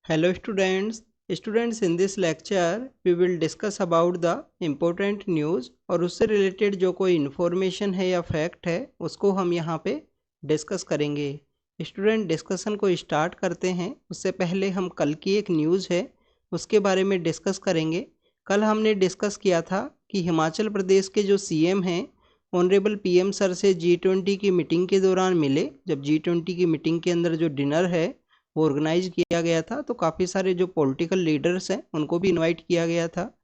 Hello students in this lecture we will discuss about the important news और उससे related जो कोई information है या फैक्ट है उसको हम यहाँ पे डिस्कस करेंगे। स्टूडेंट डिस्कशन को स्टार्ट करते हैं उससे पहले हम कल की एक न्यूज़ है उसके बारे में डिस्कस करेंगे। कल हमने डिस्कस किया था कि हिमाचल प्रदेश के जो सीएम हैं ऑनरेबल पीएम सर से G20 की मीटिंग के दौरान मिले। जब G20 की मीटिंग के अंदर जो डिनर है वो ऑर्गेनाइज किया गया था तो काफ़ी सारे जो पॉलिटिकल लीडर्स हैं उनको भी इनवाइट किया गया था।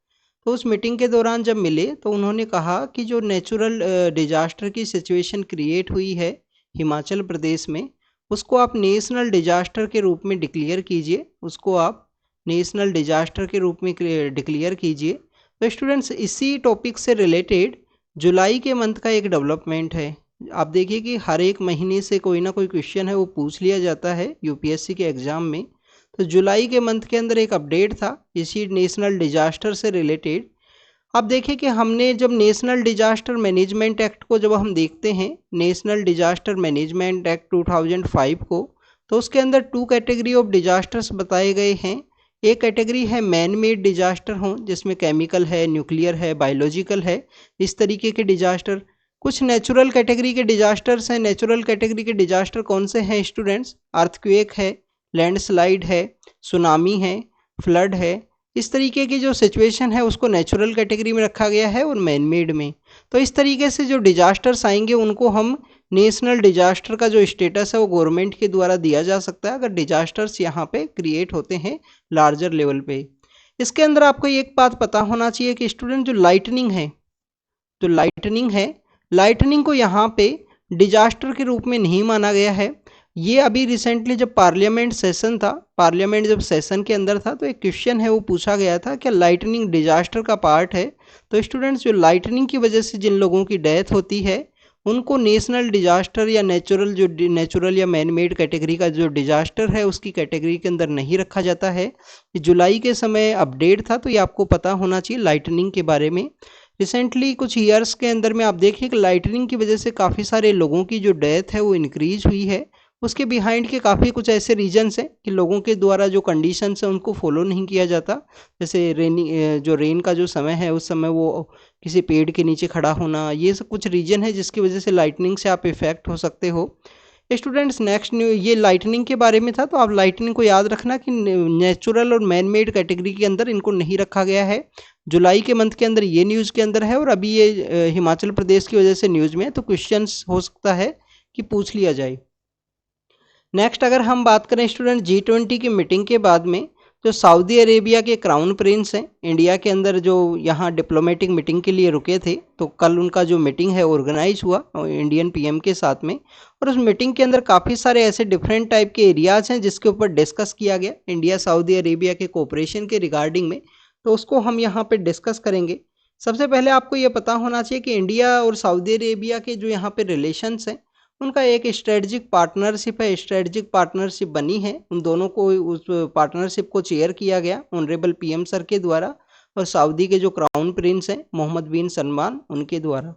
तो उस मीटिंग के दौरान जब मिले तो उन्होंने कहा कि जो नेचुरल डिजास्टर की सिचुएशन क्रिएट हुई है हिमाचल प्रदेश में उसको आप नेशनल डिजास्टर के रूप में डिक्लेयर कीजिए, उसको आप नेशनल डिजास्टर के रूप में डिक्लेयर कीजिए। तो स्टूडेंट्स इसी टॉपिक से रिलेटेड जुलाई के मंथ का एक डेवलपमेंट है। आप देखिए कि हर एक महीने से कोई ना कोई क्वेश्चन है वो पूछ लिया जाता है यूपीएससी के एग्ज़ाम में। तो जुलाई के मंथ के अंदर एक अपडेट था इसी नेशनल डिजास्टर से रिलेटेड। आप देखिए कि हमने जब नेशनल डिजास्टर मैनेजमेंट एक्ट को जब हम देखते हैं, नेशनल डिजास्टर मैनेजमेंट एक्ट 2005 को, तो उसके अंदर टू कैटेगरी ऑफ डिजास्टर्स बताए गए हैं। एक कैटेगरी है मैन मेड डिजास्टर हो जिसमें केमिकल है, न्यूक्लियर है, बायोलॉजिकल है, इस तरीके के डिजास्टर। कुछ नेचुरल कैटेगरी के डिजास्टर्स हैं। नेचुरल कैटेगरी के डिजास्टर कौन से हैं स्टूडेंट्स? अर्थक्वेक है, लैंडस्लाइड है, सुनामी है, फ्लड है। इस तरीके की जो सिचुएशन है उसको नेचुरल कैटेगरी में रखा गया है और मैन मेड में। तो इस तरीके से जो डिजास्टर्स आएंगे उनको हम नेशनल डिजास्टर का जो स्टेटस है वो गवर्नमेंट के द्वारा दिया जा सकता है अगर डिजास्टर्स यहाँ पे क्रिएट होते हैं लार्जर लेवल पे। इसके अंदर आपको एक बात पता होना चाहिए कि स्टूडेंट जो लाइटनिंग है, तो लाइटनिंग को यहाँ पे डिजास्टर के रूप में नहीं माना गया है। ये अभी रिसेंटली जब पार्लियामेंट सेशन था, पार्लियामेंट जब सेशन के अंदर था तो एक क्वेश्चन है वो पूछा गया था क्या लाइटनिंग डिजास्टर का पार्ट है। तो स्टूडेंट्स जो लाइटनिंग की वजह से जिन लोगों की डेथ होती है उनको नेशनल डिजास्टर या नेचुरल या मैन मेड कैटेगरी का जो डिजास्टर है उसकी कैटेगरी के अंदर नहीं रखा जाता है। जुलाई के समय अपडेट था तो ये आपको पता होना चाहिए लाइटनिंग के बारे में। रिसेंटली कुछ ईयर्स के अंदर में आप देखिए कि लाइटनिंग की वजह से काफ़ी सारे लोगों की जो डेथ है वो इंक्रीज हुई है। उसके बिहाइंड के काफ़ी कुछ ऐसे रीजंस हैं कि लोगों के द्वारा जो कंडीशंस हैं उनको फॉलो नहीं किया जाता। जैसे जो रेन का जो समय है उस समय वो किसी पेड़ के नीचे खड़ा होना, ये सब कुछ रीजन है जिसकी वजह से लाइटनिंग से आप इफेक्ट हो सकते हो। स्टूडेंट्स नेक्स्ट न्यू ये लाइटनिंग के बारे में था तो आप लाइटनिंग को याद रखना कि नेचुरल और मैन मेड कैटेगरी के अंदर इनको नहीं रखा गया है। जुलाई के मंथ के अंदर ये न्यूज़ के अंदर है और अभी ये हिमाचल प्रदेश की वजह से न्यूज़ में है तो क्वेश्चंस हो सकता है कि पूछ लिया जाए। नेक्स्ट अगर हम बात करें स्टूडेंट G20 की मीटिंग के बाद में जो सऊदी अरेबिया के क्राउन प्रिंस हैं इंडिया के अंदर जो यहाँ डिप्लोमेटिक मीटिंग के लिए रुके थे, तो कल उनका जो मीटिंग है ऑर्गेनाइज हुआ इंडियन पीएम के साथ में। और उस मीटिंग के अंदर काफ़ी सारे ऐसे डिफरेंट टाइप के एरियाज़ हैं जिसके ऊपर डिस्कस किया गया इंडिया सऊदी अरेबिया के कोऑपरेशन के रिगार्डिंग में, तो उसको हम यहाँ पे डिस्कस करेंगे। सबसे पहले आपको ये पता होना चाहिए कि इंडिया और सऊदी अरेबिया के जो यहाँ पे रिलेशंस हैं उनका एक स्ट्रेटजिक पार्टनरशिप है, स्ट्रेटजिक पार्टनरशिप बनी है। उन दोनों को उस पार्टनरशिप को चेयर किया गया ऑनरेबल पीएम सर के द्वारा और सऊदी के जो क्राउन प्रिंस हैं मोहम्मद बिन सलमान उनके द्वारा।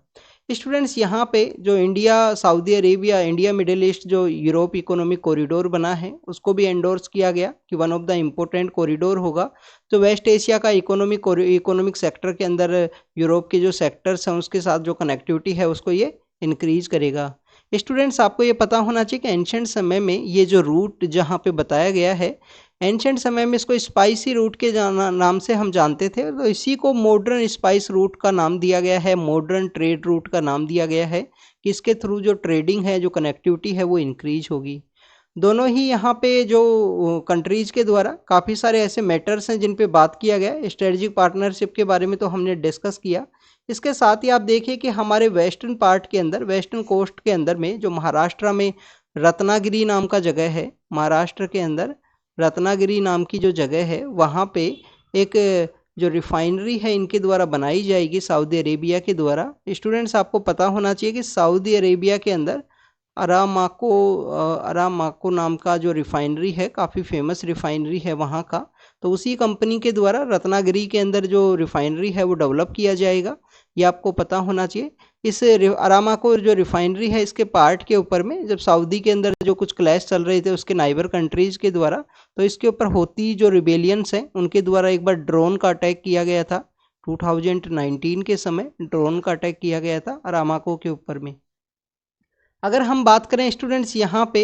स्टूडेंट्स यहाँ पे जो India Saudi Arabia India middle east जो यूरोप इकोनॉमिक कॉरिडोर बना है उसको भी एंडोर्स किया गया कि one of the important corridor होगा जो वेस्ट एशिया का इकोनॉमिक सेक्टर के अंदर यूरोप के जो सेक्टर्स हैं उसके साथ जो कनेक्टिविटी है उसको ये इंक्रीज करेगा। स्टूडेंट्स आपको ये पता होना चाहिए कि एंशेंट समय में ये जो रूट जहाँ पे बताया गया है एंशेंट समय में इसको स्पाइसी रूट के नाम से हम जानते थे, तो इसी को मॉडर्न स्पाइस रूट का नाम दिया गया है, मॉडर्न ट्रेड रूट का नाम दिया गया है कि इसके थ्रू जो ट्रेडिंग है जो कनेक्टिविटी है वो इंक्रीज होगी। दोनों ही यहाँ पे जो कंट्रीज़ के द्वारा काफ़ी सारे ऐसे मैटर्स हैं जिन पे बात किया गया। स्ट्रेटजिक पार्टनरशिप के बारे में तो हमने डिस्कस किया। इसके साथ ही आप देखिए कि हमारे वेस्टर्न पार्ट के अंदर वेस्टर्न कोस्ट के अंदर में जो महाराष्ट्र में रत्नागिरी नाम का जगह है, महाराष्ट्र के अंदर रत्नागिरी नाम की जो जगह है वहाँ पे एक जो रिफाइनरी है इनके द्वारा बनाई जाएगी सऊदी अरेबिया के द्वारा। स्टूडेंट्स आपको पता होना चाहिए कि सऊदी अरेबिया के अंदर अरामाको नाम का जो रिफाइनरी है काफ़ी फेमस रिफाइनरी है वहाँ का, तो उसी कंपनी के द्वारा रत्नागिरी के अंदर जो रिफाइनरी है वो डेवलप किया जाएगा, ये आपको पता होना चाहिए। इस अरामाको जो रिफाइनरी है इसके पार्ट के ऊपर में जब सऊदी के अंदर जो कुछ क्लैश चल रहे थे उसके नाइबर कंट्रीज के द्वारा, तो इसके ऊपर होती जो रिबेलियंस हैं उनके द्वारा एक बार ड्रोन का अटैक किया गया था। 2019 के समय ड्रोन का अटैक किया गया था अरामाको के ऊपर में। अगर हम बात करें स्टूडेंट्स यहाँ पे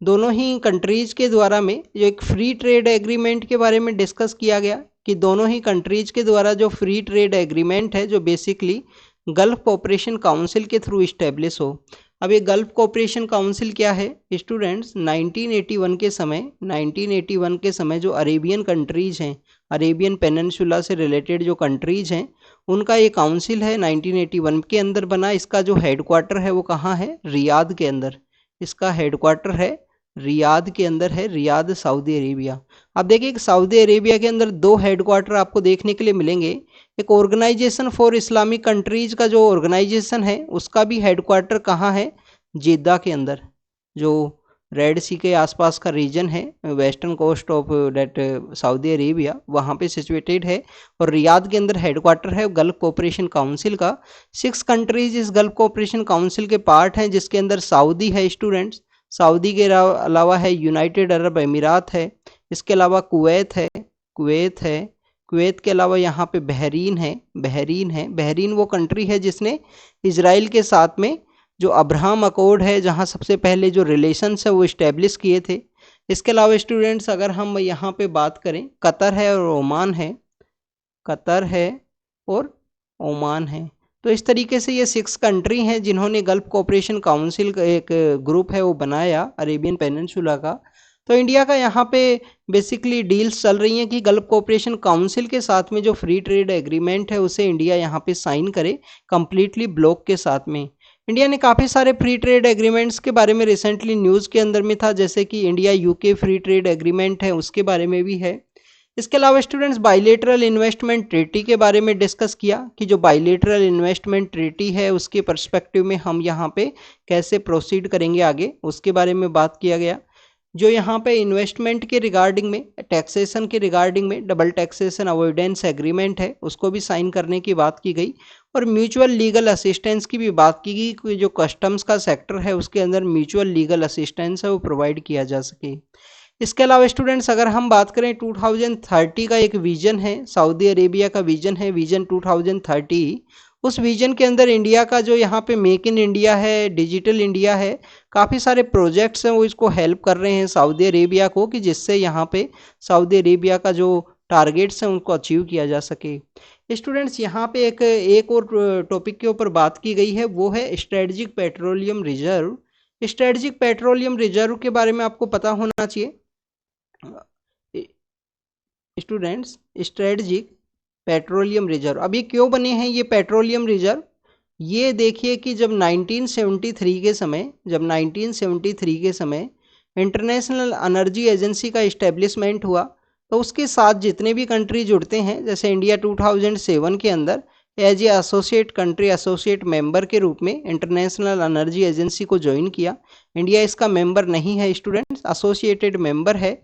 दोनों ही कंट्रीज के द्वारा में जो एक फ्री ट्रेड एग्रीमेंट के बारे में डिस्कस किया गया कि दोनों ही कंट्रीज के द्वारा जो फ्री ट्रेड एग्रीमेंट है जो बेसिकली गल्फ कोऑपरेशन काउंसिल के थ्रू इस्टेब्लिश हो। अब ये गल्फ कोऑपरेशन काउंसिल क्या है स्टूडेंट्स, 1981 के समय जो अरेबियन कंट्रीज हैं, अरेबियन पेनिनसुला से रिलेटेड जो कंट्रीज हैं उनका ये काउंसिल है 1981 के अंदर बना। इसका जो हेडक्वार्टर है वो कहाँ है, रियाद के अंदर। इसका हेडक्वार्टर है रियाद के अंदर है, रियाद सऊदी अरेबिया। अब देखिए कि सऊदी अरेबिया के अंदर दो हेडक्वार्टर आपको देखने के लिए मिलेंगे। एक ऑर्गेनाइजेशन फॉर इस्लामिक कंट्रीज का जो ऑर्गेनाइजेशन है उसका भी हेडक्वार्टर कहाँ है, जेद्दा के अंदर, जो रेड सी के आसपास का रीजन है, western coast of that Saudi Arabia, वहाँ पे सिचुएटेड है। और रियाद के अंदर हेडक्वार्टर है गल्फ कोऑपरेशन काउंसिल का। 6 कंट्रीज इस गल्फ कोऑपरेशन काउंसिल के पार्ट हैं, जिसके अंदर सऊदी है स्टूडेंट्स, सऊदी के अलावा है यूनाइटेड अरब अमीरात है, इसके अलावा कुवैत है, कुवैत के अलावा यहाँ पे बहरीन है, बहरीन वो कंट्री है जिसने इजराइल के साथ में जो अब्राहम अकॉर्ड है जहाँ सबसे पहले जो रिलेशंस है वो इस्टेब्लिश किए थे। इसके अलावा स्टूडेंट्स अगर हम यहाँ पे बात करें, कतर है और ओमान है, कतर है और ओमान है। तो इस तरीके से ये 6 कंट्री हैं जिन्होंने गल्फ कोऑपरेशन काउंसिल का एक ग्रुप है वो बनाया अरेबियन पेनिनसुला का। तो इंडिया का यहाँ पे बेसिकली डील्स चल रही हैं कि गल्फ कोऑपरेशन काउंसिल के साथ में जो फ्री ट्रेड एग्रीमेंट है उसे इंडिया यहाँ पे साइन करे कम्प्लीटली ब्लॉक के साथ में। इंडिया ने काफ़ी सारे फ्री ट्रेड एग्रीमेंट्स के बारे में रिसेंटली न्यूज़ के अंदर में था, जैसे कि India UK free trade agreement है उसके बारे में भी है। इसके अलावा स्टूडेंट्स बाइलेटरल इन्वेस्टमेंट ट्रीटी के बारे में डिस्कस किया कि जो बाइलेटरल इन्वेस्टमेंट ट्रीटी है उसके पर्सपेक्टिव में हम यहाँ पे कैसे प्रोसीड करेंगे आगे, उसके बारे में बात किया गया। जो यहाँ पे इन्वेस्टमेंट के रिगार्डिंग में, टैक्सेशन के रिगार्डिंग में डबल टैक्सेशन अवॉइडेंस एग्रीमेंट है उसको भी साइन करने की बात की गई। और म्यूचुअल लीगल असिस्टेंस की भी बात की गई कि जो कस्टम्स का सेक्टर है उसके अंदर म्यूचुअल लीगल असिस्टेंस है वो प्रोवाइड किया जा सके। इसके अलावा स्टूडेंट्स अगर हम बात करें 2030 का एक विजन है, सऊदी अरेबिया का विजन है, विजन 2030। उस विजन के अंदर इंडिया का जो यहाँ पे मेक इन इंडिया है, डिजिटल इंडिया है, काफ़ी सारे प्रोजेक्ट्स हैं वो इसको हेल्प कर रहे हैं सऊदी अरेबिया को कि जिससे यहाँ पे सऊदी अरेबिया का जो टारगेट्स हैं उनको अचीव किया जा सके। स्टूडेंट्स यहाँ पे एक और टॉपिक के ऊपर बात की गई है, वो है strategic petroleum reserve. Strategic petroleum reserve के बारे में आपको पता होना चाहिए स्टूडेंट्स, स्ट्रेटजिक पेट्रोलियम रिजर्व। अब ये क्यों बने हैं ये पेट्रोलियम रिजर्व, ये देखिए कि जब 1973 के समय इंटरनेशनल एनर्जी एजेंसी का इस्टेब्लिशमेंट हुआ, तो उसके साथ जितने भी कंट्री जुड़ते हैं, जैसे इंडिया 2007 के अंदर as a associate country, associate member के रूप में इंटरनेशनल एनर्जी एजेंसी को ज्वाइन किया। इंडिया इसका मेंबर नहीं है स्टूडेंट्स, एसोसिएटेड मेंबर है।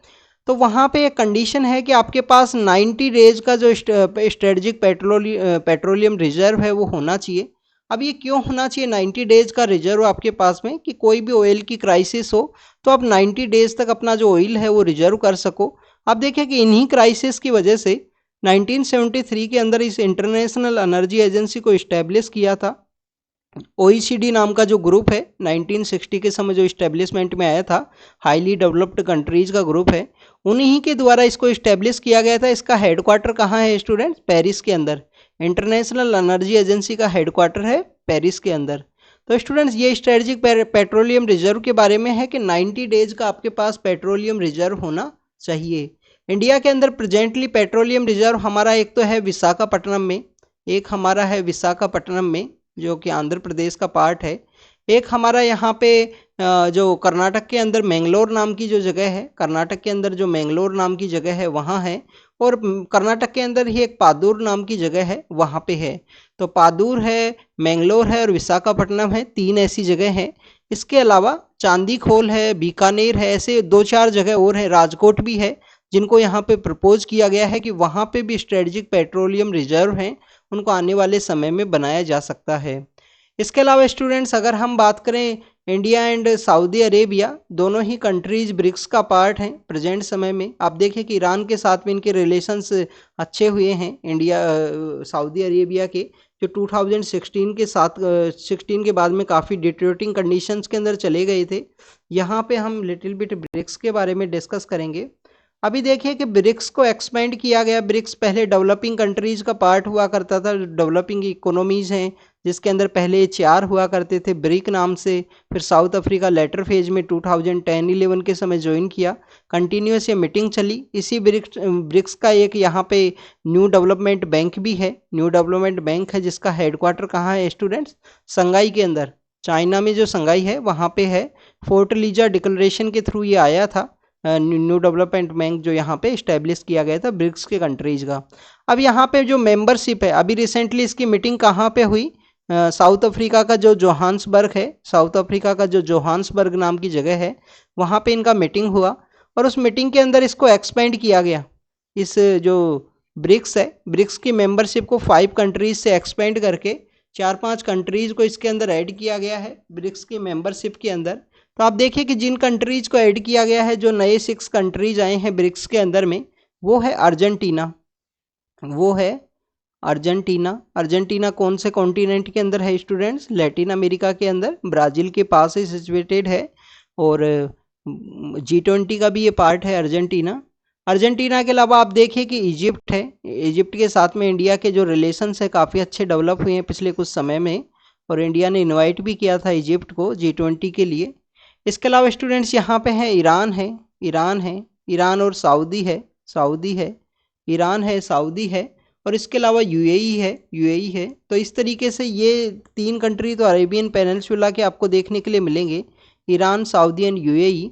तो वहाँ पे एक कंडीशन है कि आपके पास 90 डेज का जो स्ट्रेटजिक पेट्रोलियम रिजर्व है वो होना चाहिए। अब ये क्यों होना चाहिए 90 डेज का रिजर्व आपके पास में, कि कोई भी ऑयल की क्राइसिस हो तो आप 90 डेज तक अपना जो ऑयल है वो रिजर्व कर सको। अब देखिए कि इन्हीं क्राइसिस की वजह से 1973 के अंदर इस इंटरनेशनल एनर्जी एजेंसी को इस्टेब्लिश किया था। OECD नाम का जो ग्रुप है 1960 के समय जो इस्टेब्लिशमेंट में आया था, हाईली डेवलप्ड कंट्रीज का ग्रुप है, उन्हीं के द्वारा इसको इस्टेब्लिश किया गया था। इसका हेडक्वार्टर कहाँ है स्टूडेंट्स, पेरिस के अंदर। इंटरनेशनल एनर्जी एजेंसी का हेडक्वार्टर है पेरिस के अंदर। तो स्टूडेंट्स ये स्ट्रेटजिक पेट्रोलियम रिजर्व के बारे में है कि 90 डेज का आपके पास पेट्रोलियम रिजर्व होना चाहिए। इंडिया के अंदर प्रेजेंटली पेट्रोलियम रिजर्व हमारा एक तो है विशाखापट्टनम में, एक हमारा है विशाखापट्टनम में जो कि आंध्र प्रदेश का पार्ट है, एक हमारा यहाँ पे जो कर्नाटक के अंदर मैंगलोर नाम की जो जगह है, कर्नाटक के अंदर जो मैंगलोर नाम की जगह है वहाँ है, और कर्नाटक के अंदर ही एक पादूर नाम की जगह है वहाँ पे है। तो पादूर है, मैंगलोर है और विशाखापट्टनम है, 3 ऐसी जगह हैं। इसके अलावा चांदीखोल है, बीकानेर है, ऐसे 2-4 जगह और हैं, राजकोट भी है, जिनको यहाँ पे प्रपोज किया गया है कि वहाँ पे भी स्ट्रेटजिक पेट्रोलियम रिजर्व हैं, उनको आने वाले समय में बनाया जा सकता है। इसके अलावा स्टूडेंट्स अगर हम बात करें इंडिया एंड सऊदी अरेबिया दोनों ही कंट्रीज ब्रिक्स का पार्ट हैं प्रेजेंट समय में। आप देखें कि ईरान के साथ में इनके रिलेशंस अच्छे हुए हैं इंडिया सऊदी अरेबिया के, जो 2016 के साथ 16 के बाद में काफ़ी डिटेरियोरेटिंग कंडीशंस के अंदर चले गए थे। यहाँ पे हम लिटिल बिट ब्रिक्स के बारे में डिस्कस करेंगे। अभी देखिए कि ब्रिक्स को एक्सपेंड किया गया। ब्रिक्स पहले डेवलपिंग कंट्रीज का पार्ट हुआ करता था, डेवलपिंग इकोनॉमीज हैं जिसके अंदर पहले 4 हुआ करते थे ब्रिक नाम से। फिर साउथ अफ्रीका लेटर फेज में 2010-11 के समय ज्वाइन किया। कंटिन्यूस ये मीटिंग चली। इसी ब्रिक्स का एक यहाँ पे न्यू डेवलपमेंट बैंक भी है। न्यू डेवलपमेंट बैंक है जिसका हेडक्वार्टर कहाँ है स्टूडेंट्स? संघाई के अंदर, चाइना में जो संघाई है वहाँ पे है। फोर्ट लीजा डिक्लेरेशन के थ्रू ये आया था न्यू डेवलपमेंट बैंक जो यहाँ पे इस्टेब्लिश किया गया था ब्रिक्स के कंट्रीज का। अब यहाँ पे जो मेंबरशिप है, अभी रिसेंटली इसकी मीटिंग कहाँ पे हुई? साउथ अफ्रीका का जो जोहान्सबर्ग है, साउथ अफ्रीका का जो जोहान्सबर्ग नाम की जगह है वहाँ पे इनका मीटिंग हुआ और उस मीटिंग के अंदर इसको एक्सपेंड किया गया। इस जो ब्रिक्स है, ब्रिक्स की मेंबरशिप को 5 कंट्रीज से एक्सपेंड करके 4-5 कंट्रीज को इसके अंदर ऐड किया गया है ब्रिक्स की मेंबरशिप के अंदर। तो आप देखिए कि जिन कंट्रीज को ऐड किया गया है, जो नए 6 कंट्रीज आए हैं ब्रिक्स के अंदर में, वो है अर्जेंटीना। वो है अर्जेंटीना। अर्जेंटीना कौन से कॉन्टिनेंट के अंदर है स्टूडेंट्स? लैटिन अमेरिका के अंदर, ब्राज़ील के पास ही सिचुएटेड है और G20 का भी ये पार्ट है अर्जेंटीना। अर्जेंटीना के अलावा आप देखिए कि इजिप्ट है। इजिप्ट के साथ में इंडिया के जो रिलेशंस है काफ़ी अच्छे डेवलप हुए हैं पिछले कुछ समय में और इंडिया ने इनवाइट भी किया था इजिप्ट को G20 के लिए। इसके अलावा स्टूडेंट्स यहाँ पे है ईरान है, ईरान है, ईरान और सऊदी है, सऊदी है, ईरान है, सऊदी है और इसके अलावा यूएई है, यूएई है। तो इस तरीके से ये 3 कंट्री तो अरेबियन पेनिनसुला के आपको देखने के लिए मिलेंगे, Iran, Saudi and UAE.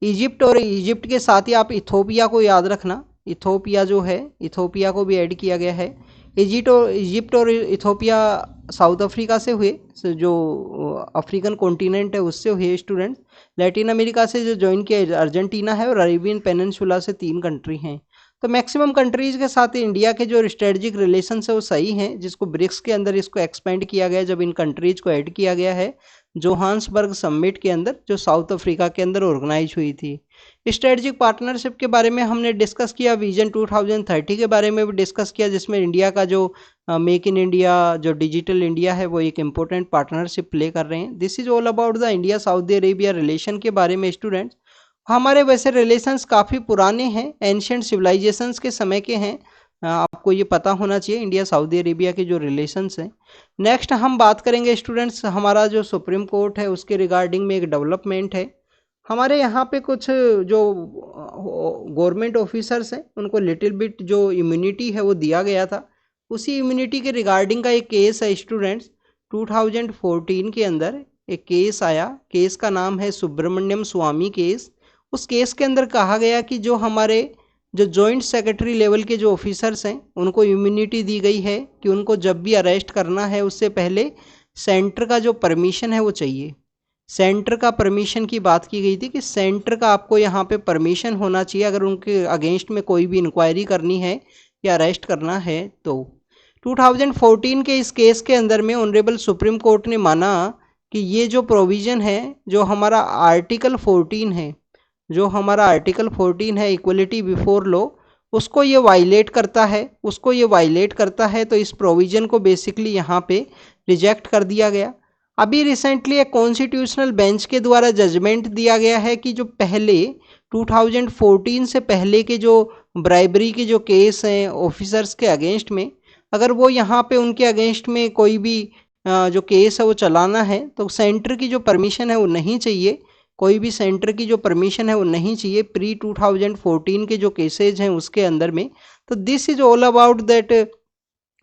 Egypt और इजिप्ट के साथ ही आप इथोपिया को याद रखना, इथोपिया जो है, इथोपिया को भी ऐड किया गया है। इजिप्ट और इथोपिया साउथ अफ्रीका से हुए, जो अफ्रीकन कॉन्टिनेंट है उससे हुए स्टूडेंट्स। लैटिन अमेरिका से जो ज्वाइन किया अर्जेंटीना है और अरेबियन पेनिनसुला से 3 कंट्री हैं। तो मैक्सिमम कंट्रीज के साथ इंडिया के जो स्ट्रेटजिक रिलेशन है वो सही हैं, जिसको ब्रिक्स के अंदर इसको एक्सपेंड किया गया जब इन कंट्रीज को ऐड किया गया है जोहान्सबर्ग समिट के अंदर, जो साउथ अफ्रीका के अंदर ऑर्गेनाइज हुई थी। स्ट्रेटजिक पार्टनरशिप के बारे में हमने डिस्कस किया, विजन 2030 के बारे में भी डिस्कस किया, जिसमें इंडिया का जो मेक इन इंडिया, जो डिजिटल इंडिया है, वो एक इम्पोर्टेंट पार्टनरशिप प्ले कर रहे हैं। This is all about the India Saudi Arabia relation के बारे में स्टूडेंट्स। हमारे वैसे रिलेशंस काफ़ी पुराने हैं, एंशियंट सिविलाइजेशंस के समय के हैं। आपको ये पता होना चाहिए इंडिया सऊदी अरेबिया के जो रिलेशंस हैं। नेक्स्ट हम बात करेंगे स्टूडेंट्स, हमारा जो सुप्रीम कोर्ट है उसके रिगार्डिंग में एक डेवलपमेंट है। हमारे यहाँ पे कुछ जो गवर्नमेंट ऑफिसर्स हैं उनको लिटिल बिट जो इम्यूनिटी है वो दिया गया था। उसी इम्यूनिटी के रिगार्डिंग का एक केस है स्टूडेंट्स। 2014 के अंदर एक केस आया, केस का नाम है सुब्रमण्यम स्वामी केस। उस केस के अंदर कहा गया कि जो हमारे जो जॉइंट सेक्रेटरी लेवल के जो ऑफिसर्स हैं उनको इम्यूनिटी दी गई है कि उनको जब भी अरेस्ट करना है उससे पहले सेंटर का जो परमिशन है वो चाहिए। सेंटर का परमिशन की बात की गई थी कि सेंटर का आपको यहाँ पे परमिशन होना चाहिए अगर उनके अगेंस्ट में कोई भी इंक्वायरी करनी है या अरेस्ट करना है तो। 2014 के इस केस के अंदर में ऑनरेबल सुप्रीम कोर्ट ने माना कि ये जो प्रोविज़न है, जो हमारा आर्टिकल 14 है, जो हमारा आर्टिकल 14 है इक्वलिटी बिफोर लॉ, उसको ये वायलेट करता है, उसको ये वायलेट करता है। तो इस प्रोविज़न को बेसिकली यहाँ पे रिजेक्ट कर दिया गया। अभी रिसेंटली एक कॉन्स्टिट्यूशनल बेंच के द्वारा जजमेंट दिया गया है कि जो पहले 2014 से पहले के जो ब्राइबरी के जो केस हैं ऑफिसर्स के अगेंस्ट में, अगर वो यहाँ पे उनके अगेंस्ट में कोई भी जो केस है वो चलाना है तो सेंटर की जो परमिशन है वो नहीं चाहिए, कोई भी सेंटर की जो परमिशन है वो नहीं चाहिए प्री 2014 के जो केसेज हैं उसके अंदर में। तो this is all about that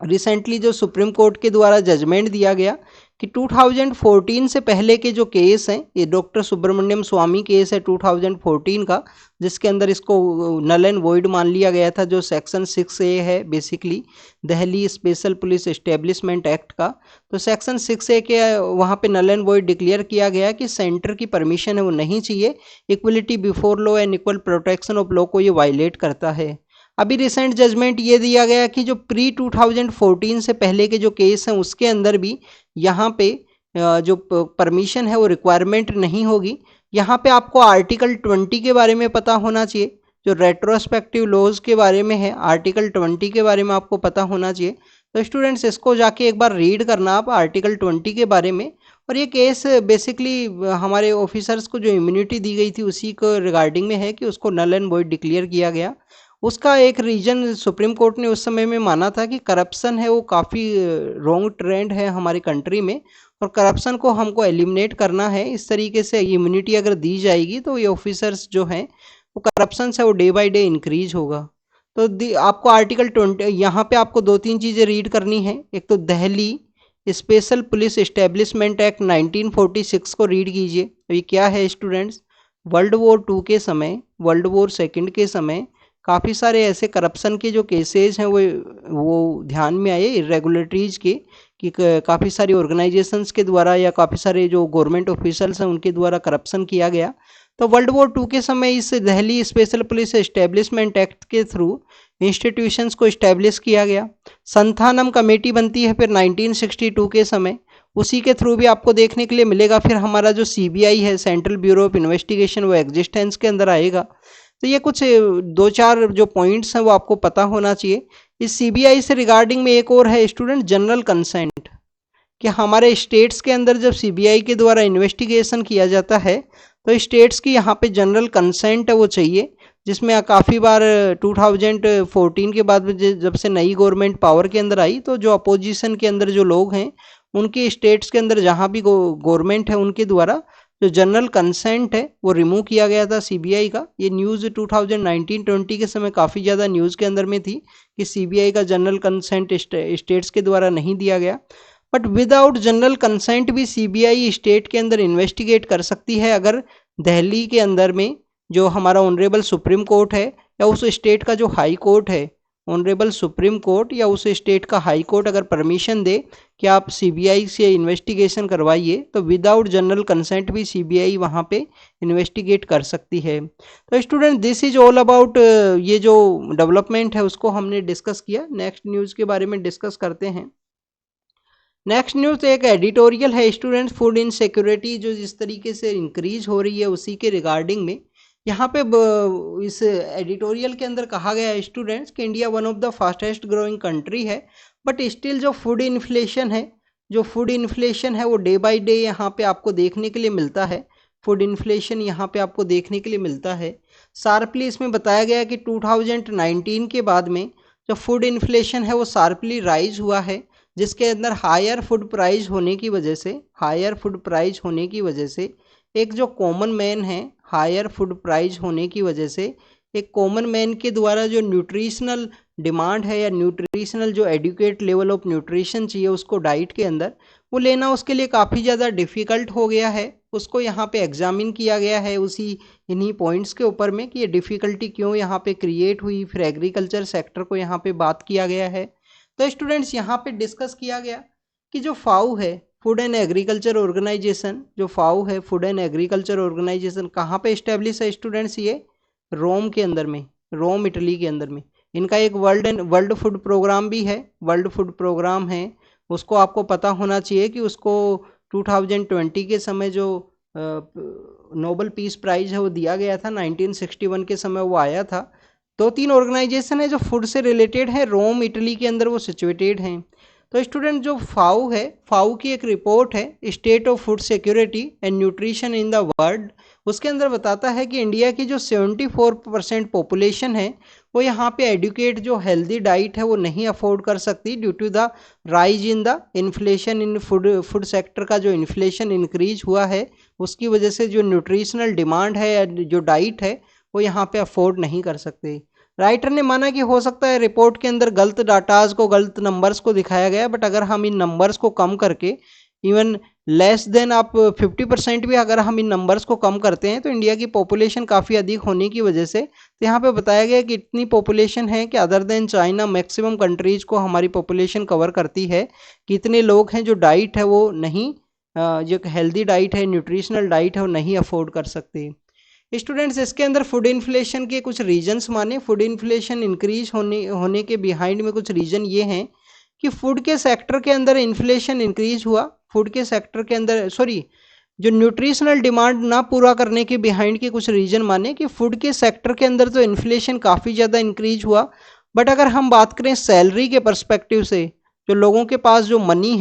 recently जो सुप्रीम कोर्ट के द्वारा जजमेंट दिया गया कि 2014 से पहले के जो केस हैं, ये डॉक्टर सुब्रमण्यम स्वामी केस है 2014 का, जिसके अंदर इसको नल एंड वॉइड मान लिया गया था, जो सेक्शन 6A है basically Delhi special police establishment act का। तो सेक्शन 6A के वहाँ पे नल एंड वॉइड डिक्लेयर किया गया कि सेंटर की परमिशन है वो नहीं चाहिए, equality before law and equal protection of law को ये वायलेट करता है। अभी रिसेंट जजमेंट ये दिया गया कि जो प्री 2014 से पहले के जो केस हैं उसके अंदर भी यहाँ पे जो परमिशन है वो रिक्वायरमेंट नहीं होगी। यहाँ पे आपको आर्टिकल 20 के बारे में पता होना चाहिए, जो रेट्रोस्पेक्टिव लॉज के बारे में है, आर्टिकल 20 के बारे में आपको पता होना चाहिए। तो स्टूडेंट्स इसको जाके एक बार रीड करना आप आर्टिकल 20 के बारे में। और ये केस बेसिकली हमारे ऑफिसर्स को जो इम्यूनिटी दी गई थी उसी को रिगार्डिंग में है कि उसको नल एंड वॉइड डिक्लेयर किया गया। उसका एक रीजन सुप्रीम कोर्ट ने उस समय में माना था कि करप्शन है वो काफ़ी रॉन्ग ट्रेंड है हमारी कंट्री में, और करप्शन को हमको एलिमिनेट करना है। इस तरीके से इम्यूनिटी अगर दी जाएगी तो ये ऑफिसर्स जो हैं वो करप्शन से वो डे बाय डे इंक्रीज होगा। तो आपको आर्टिकल 20 यहाँ पे आपको दो तीन चीज़ें रीड करनी है। एक तो Delhi special police establishment act 1946 को रीड कीजिए। तो ये क्या है स्टूडेंट्स, वर्ल्ड वॉर 2 के समय, वर्ल्ड वॉर सेकंड के समय काफ़ी सारे ऐसे करप्शन के जो केसेस हैं वो ध्यान में आए इरेगुलरिटीज़ के, कि काफ़ी सारी ऑर्गेनाइजेशंस के द्वारा या काफ़ी सारे जो गवर्नमेंट ऑफिसर्स हैं उनके द्वारा करप्शन किया गया। तो वर्ल्ड वॉर 2 के समय इस Delhi special police establishment act के थ्रू इंस्टीट्यूशंस को इस्टेब्लिश किया गया। संथानम कमेटी बनती है फिर 1962 के समय, उसी के थ्रू भी आपको देखने के लिए मिलेगा। फिर हमारा जो CBI है, सेंट्रल ब्यूरो ऑफ इन्वेस्टिगेशन, वो एग्जिस्टेंस के अंदर आएगा। तो ये कुछ दो चार जो पॉइंट्स हैं वो आपको पता होना चाहिए। इस CBI से रिगार्डिंग में एक और है स्टूडेंट, जनरल कंसेंट, कि हमारे स्टेट्स के अंदर जब CBI के द्वारा इन्वेस्टिगेशन किया जाता है तो स्टेट्स की यहाँ पे जनरल कंसेंट है वो चाहिए, जिसमें काफ़ी बार 2014 के बाद जब से नई गवर्नमेंट पावर के अंदर आई तो जो अपोजिशन के अंदर जो लोग हैं उनके स्टेट्स के अंदर जहाँ भी गवर्नमेंट है उनके द्वारा जो जनरल कंसेंट है वो रिमूव किया गया था CBI का। ये न्यूज़ 2019-20 के समय काफ़ी ज़्यादा न्यूज़ के अंदर में थी कि CBI का जनरल कंसेंट स्टेट्स के द्वारा नहीं दिया गया। बट विदाउट जनरल कंसेंट भी CBI स्टेट के अंदर इन्वेस्टिगेट कर सकती है, अगर दिल्ली के अंदर में जो हमारा ऑनरेबल सुप्रीम कोर्ट है या उस स्टेट का जो हाई कोर्ट है, ऑनरेबल सुप्रीम कोर्ट या उस स्टेट का हाई कोर्ट अगर परमिशन दे कि आप CBI से इन्वेस्टिगेशन करवाइए, तो विदाउट जनरल कंसेंट भी CBI वहाँ पे इन्वेस्टिगेट कर सकती है। तो student this is all about ये जो डेवलपमेंट है उसको हमने डिस्कस किया। नेक्स्ट न्यूज़ के बारे में डिस्कस करते हैं। नेक्स्ट न्यूज़ एक एडिटोरियल है स्टूडेंट्स, फूड इनसिक्योरिटी जो जिस तरीके से इंक्रीज हो रही है उसी के रिगार्डिंग में यहाँ पे इस एडिटोरियल के अंदर कहा गया है स्टूडेंट्स कि India one of the fastest growing country है, बट स्टिल जो फूड इन्फ्लेशन है वो डे बाय डे यहाँ पे आपको देखने के लिए मिलता है। फूड इन्फ्लेशन यहाँ पे आपको देखने के लिए मिलता है। शार्पली इसमें बताया गया कि 2019 के बाद में जो फूड इन्फ्लेशन है वो शार्पली राइज हुआ है, जिसके अंदर हायर फूड प्राइस होने की वजह से एक जो कॉमन मैन है, हायर फूड प्राइस होने की वजह से एक कॉमन मैन के द्वारा जो न्यूट्रिशनल डिमांड है या न्यूट्रिशनल जो एडुकेट लेवल ऑफ न्यूट्रिशन चाहिए उसको डाइट के अंदर वो लेना उसके लिए काफ़ी ज़्यादा डिफ़िकल्ट हो गया है। उसको यहाँ पे एग्जामिन किया गया है उसी इन्हीं पॉइंट्स के ऊपर में कि ये डिफ़िकल्टी क्यों यहाँ पे क्रिएट हुई। फिर एग्रीकल्चर सेक्टर को यहाँ पे बात किया गया है। तो स्टूडेंट्स यहाँ पे डिस्कस किया गया कि जो फाओ है, फूड एंड एग्रीकल्चर ऑर्गेनाइजेशन, जो फाओ है फूड एंड एग्रीकल्चर ऑर्गेनाइजेशन कहाँ पे इस्टेब्लिश है स्टूडेंट्स, ये रोम के अंदर में, रोम इटली के अंदर में। इनका एक वर्ल्ड फूड प्रोग्राम भी है, वर्ल्ड फूड प्रोग्राम है, उसको आपको पता होना चाहिए कि उसको 2020 के समय जो नोबल पीस प्राइज है वो दिया गया था, 1961 के समय वो आया था। दो तीन ऑर्गेनाइजेशन है जो फूड से रिलेटेड है, रोम इटली के अंदर वो सिचुएटेड हैं। तो स्टूडेंट जो फाओ है, फाओ की एक रिपोर्ट है state of food security and nutrition in the world, उसके अंदर बताता है कि इंडिया की जो 74% पॉपुलेशन है वो यहाँ पे एडुकेट जो हेल्दी डाइट है वो नहीं अफोर्ड कर सकती due to the rise in the inflation in food sector का जो इन्फ्लेशन इंक्रीज हुआ है उसकी वजह से जो न्यूट्रिशनल डिमांड है या जो डाइट है वो यहाँ पे अफोर्ड नहीं कर सकते। राइटर ने माना कि हो सकता है रिपोर्ट के अंदर गलत डाटाज को, गलत नंबर्स को दिखाया गया, बट अगर हम इन नंबर्स को कम करके इवन लेस देन आप 50% भी अगर हम इन नंबर्स को कम करते हैं तो इंडिया की पॉपुलेशन काफ़ी अधिक होने की वजह से, तो यहाँ पे बताया गया कि इतनी पॉपुलेशन है कि other than China maximum countries को हमारी पॉपुलेशन कवर करती है। कितने लोग हैं जो डाइट है वो नहीं, जो हेल्दी डाइट है, न्यूट्रिशनल डाइट है वो नहीं अफोर्ड कर सकते। स्टूडेंट्स इसके अंदर फूड इन्फ्लेशन के कुछ रीजंस माने, फूड इन्फ्लेशन इंक्रीज होने के बिहाइंड में कुछ रीजन ये हैं कि फूड के सेक्टर के अंदर इन्फ्लेशन इंक्रीज हुआ फूड के सेक्टर के अंदर जो न्यूट्रिशनल डिमांड ना पूरा करने के बिहाइंड के कुछ रीजन माने कि फूड के सेक्टर के अंदर तो इन्फ्लेशन काफ़ी ज़्यादा इंक्रीज हुआ, बट अगर हम बात करें सैलरी के पर्सपेक्टिव से, जो लोगों के पास जो मनी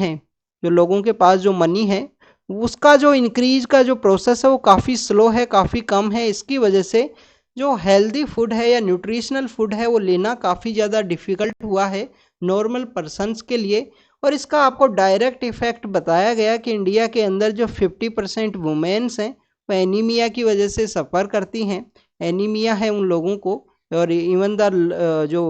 है, उसका जो इंक्रीज का जो प्रोसेस है वो काफ़ी स्लो है, काफ़ी कम है। इसकी वजह से जो हेल्दी फूड है या न्यूट्रिशनल फूड है वो लेना काफ़ी ज़्यादा डिफ़िकल्ट हुआ है नॉर्मल पर्सनस के लिए। और इसका आपको डायरेक्ट इफेक्ट बताया गया कि इंडिया के अंदर जो 50% वुमेन्स हैं वो एनीमिया की वजह से सफ़र करती हैं, एनीमिया है उन लोगों को। और इवन द जो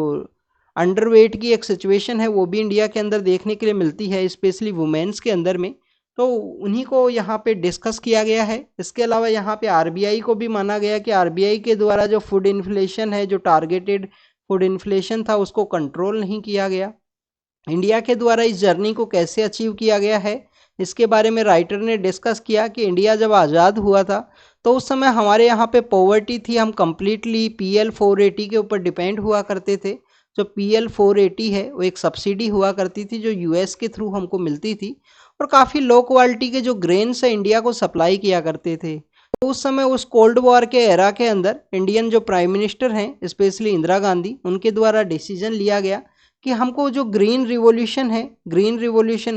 अंडरवेट की एक सिचुएशन है वो भी इंडिया के अंदर देखने के लिए मिलती है, स्पेशली वुमेन्स के अंदर में। तो उन्हीं को यहाँ पे डिस्कस किया गया है। इसके अलावा यहाँ पे आरबीआई को भी माना गया कि आरबीआई के द्वारा जो फूड इन्फ्लेशन है, जो टारगेटेड फूड इन्फ्लेशन था, उसको कंट्रोल नहीं किया गया। इंडिया के द्वारा इस जर्नी को कैसे अचीव किया गया है, इसके बारे में राइटर ने डिस्कस किया कि इंडिया जब आज़ाद हुआ था तो उस समय हमारे यहाँ पे पॉवर्टी थी, हम कम्प्लीटली PL 480 के ऊपर डिपेंड हुआ करते थे। जो PL 480 है वो एक सब्सिडी हुआ करती थी जो US के थ्रू हमको मिलती थी, और काफ़ी लो क्वालिटी के जो ग्रेन्स है इंडिया को सप्लाई किया करते थे। तो उस समय उस कोल्ड वॉर के एरा के अंदर इंडियन जो प्राइम मिनिस्टर हैं, स्पेशली इंदिरा गांधी, उनके द्वारा डिसीजन लिया गया कि हमको जो ग्रीन रिवॉल्यूशन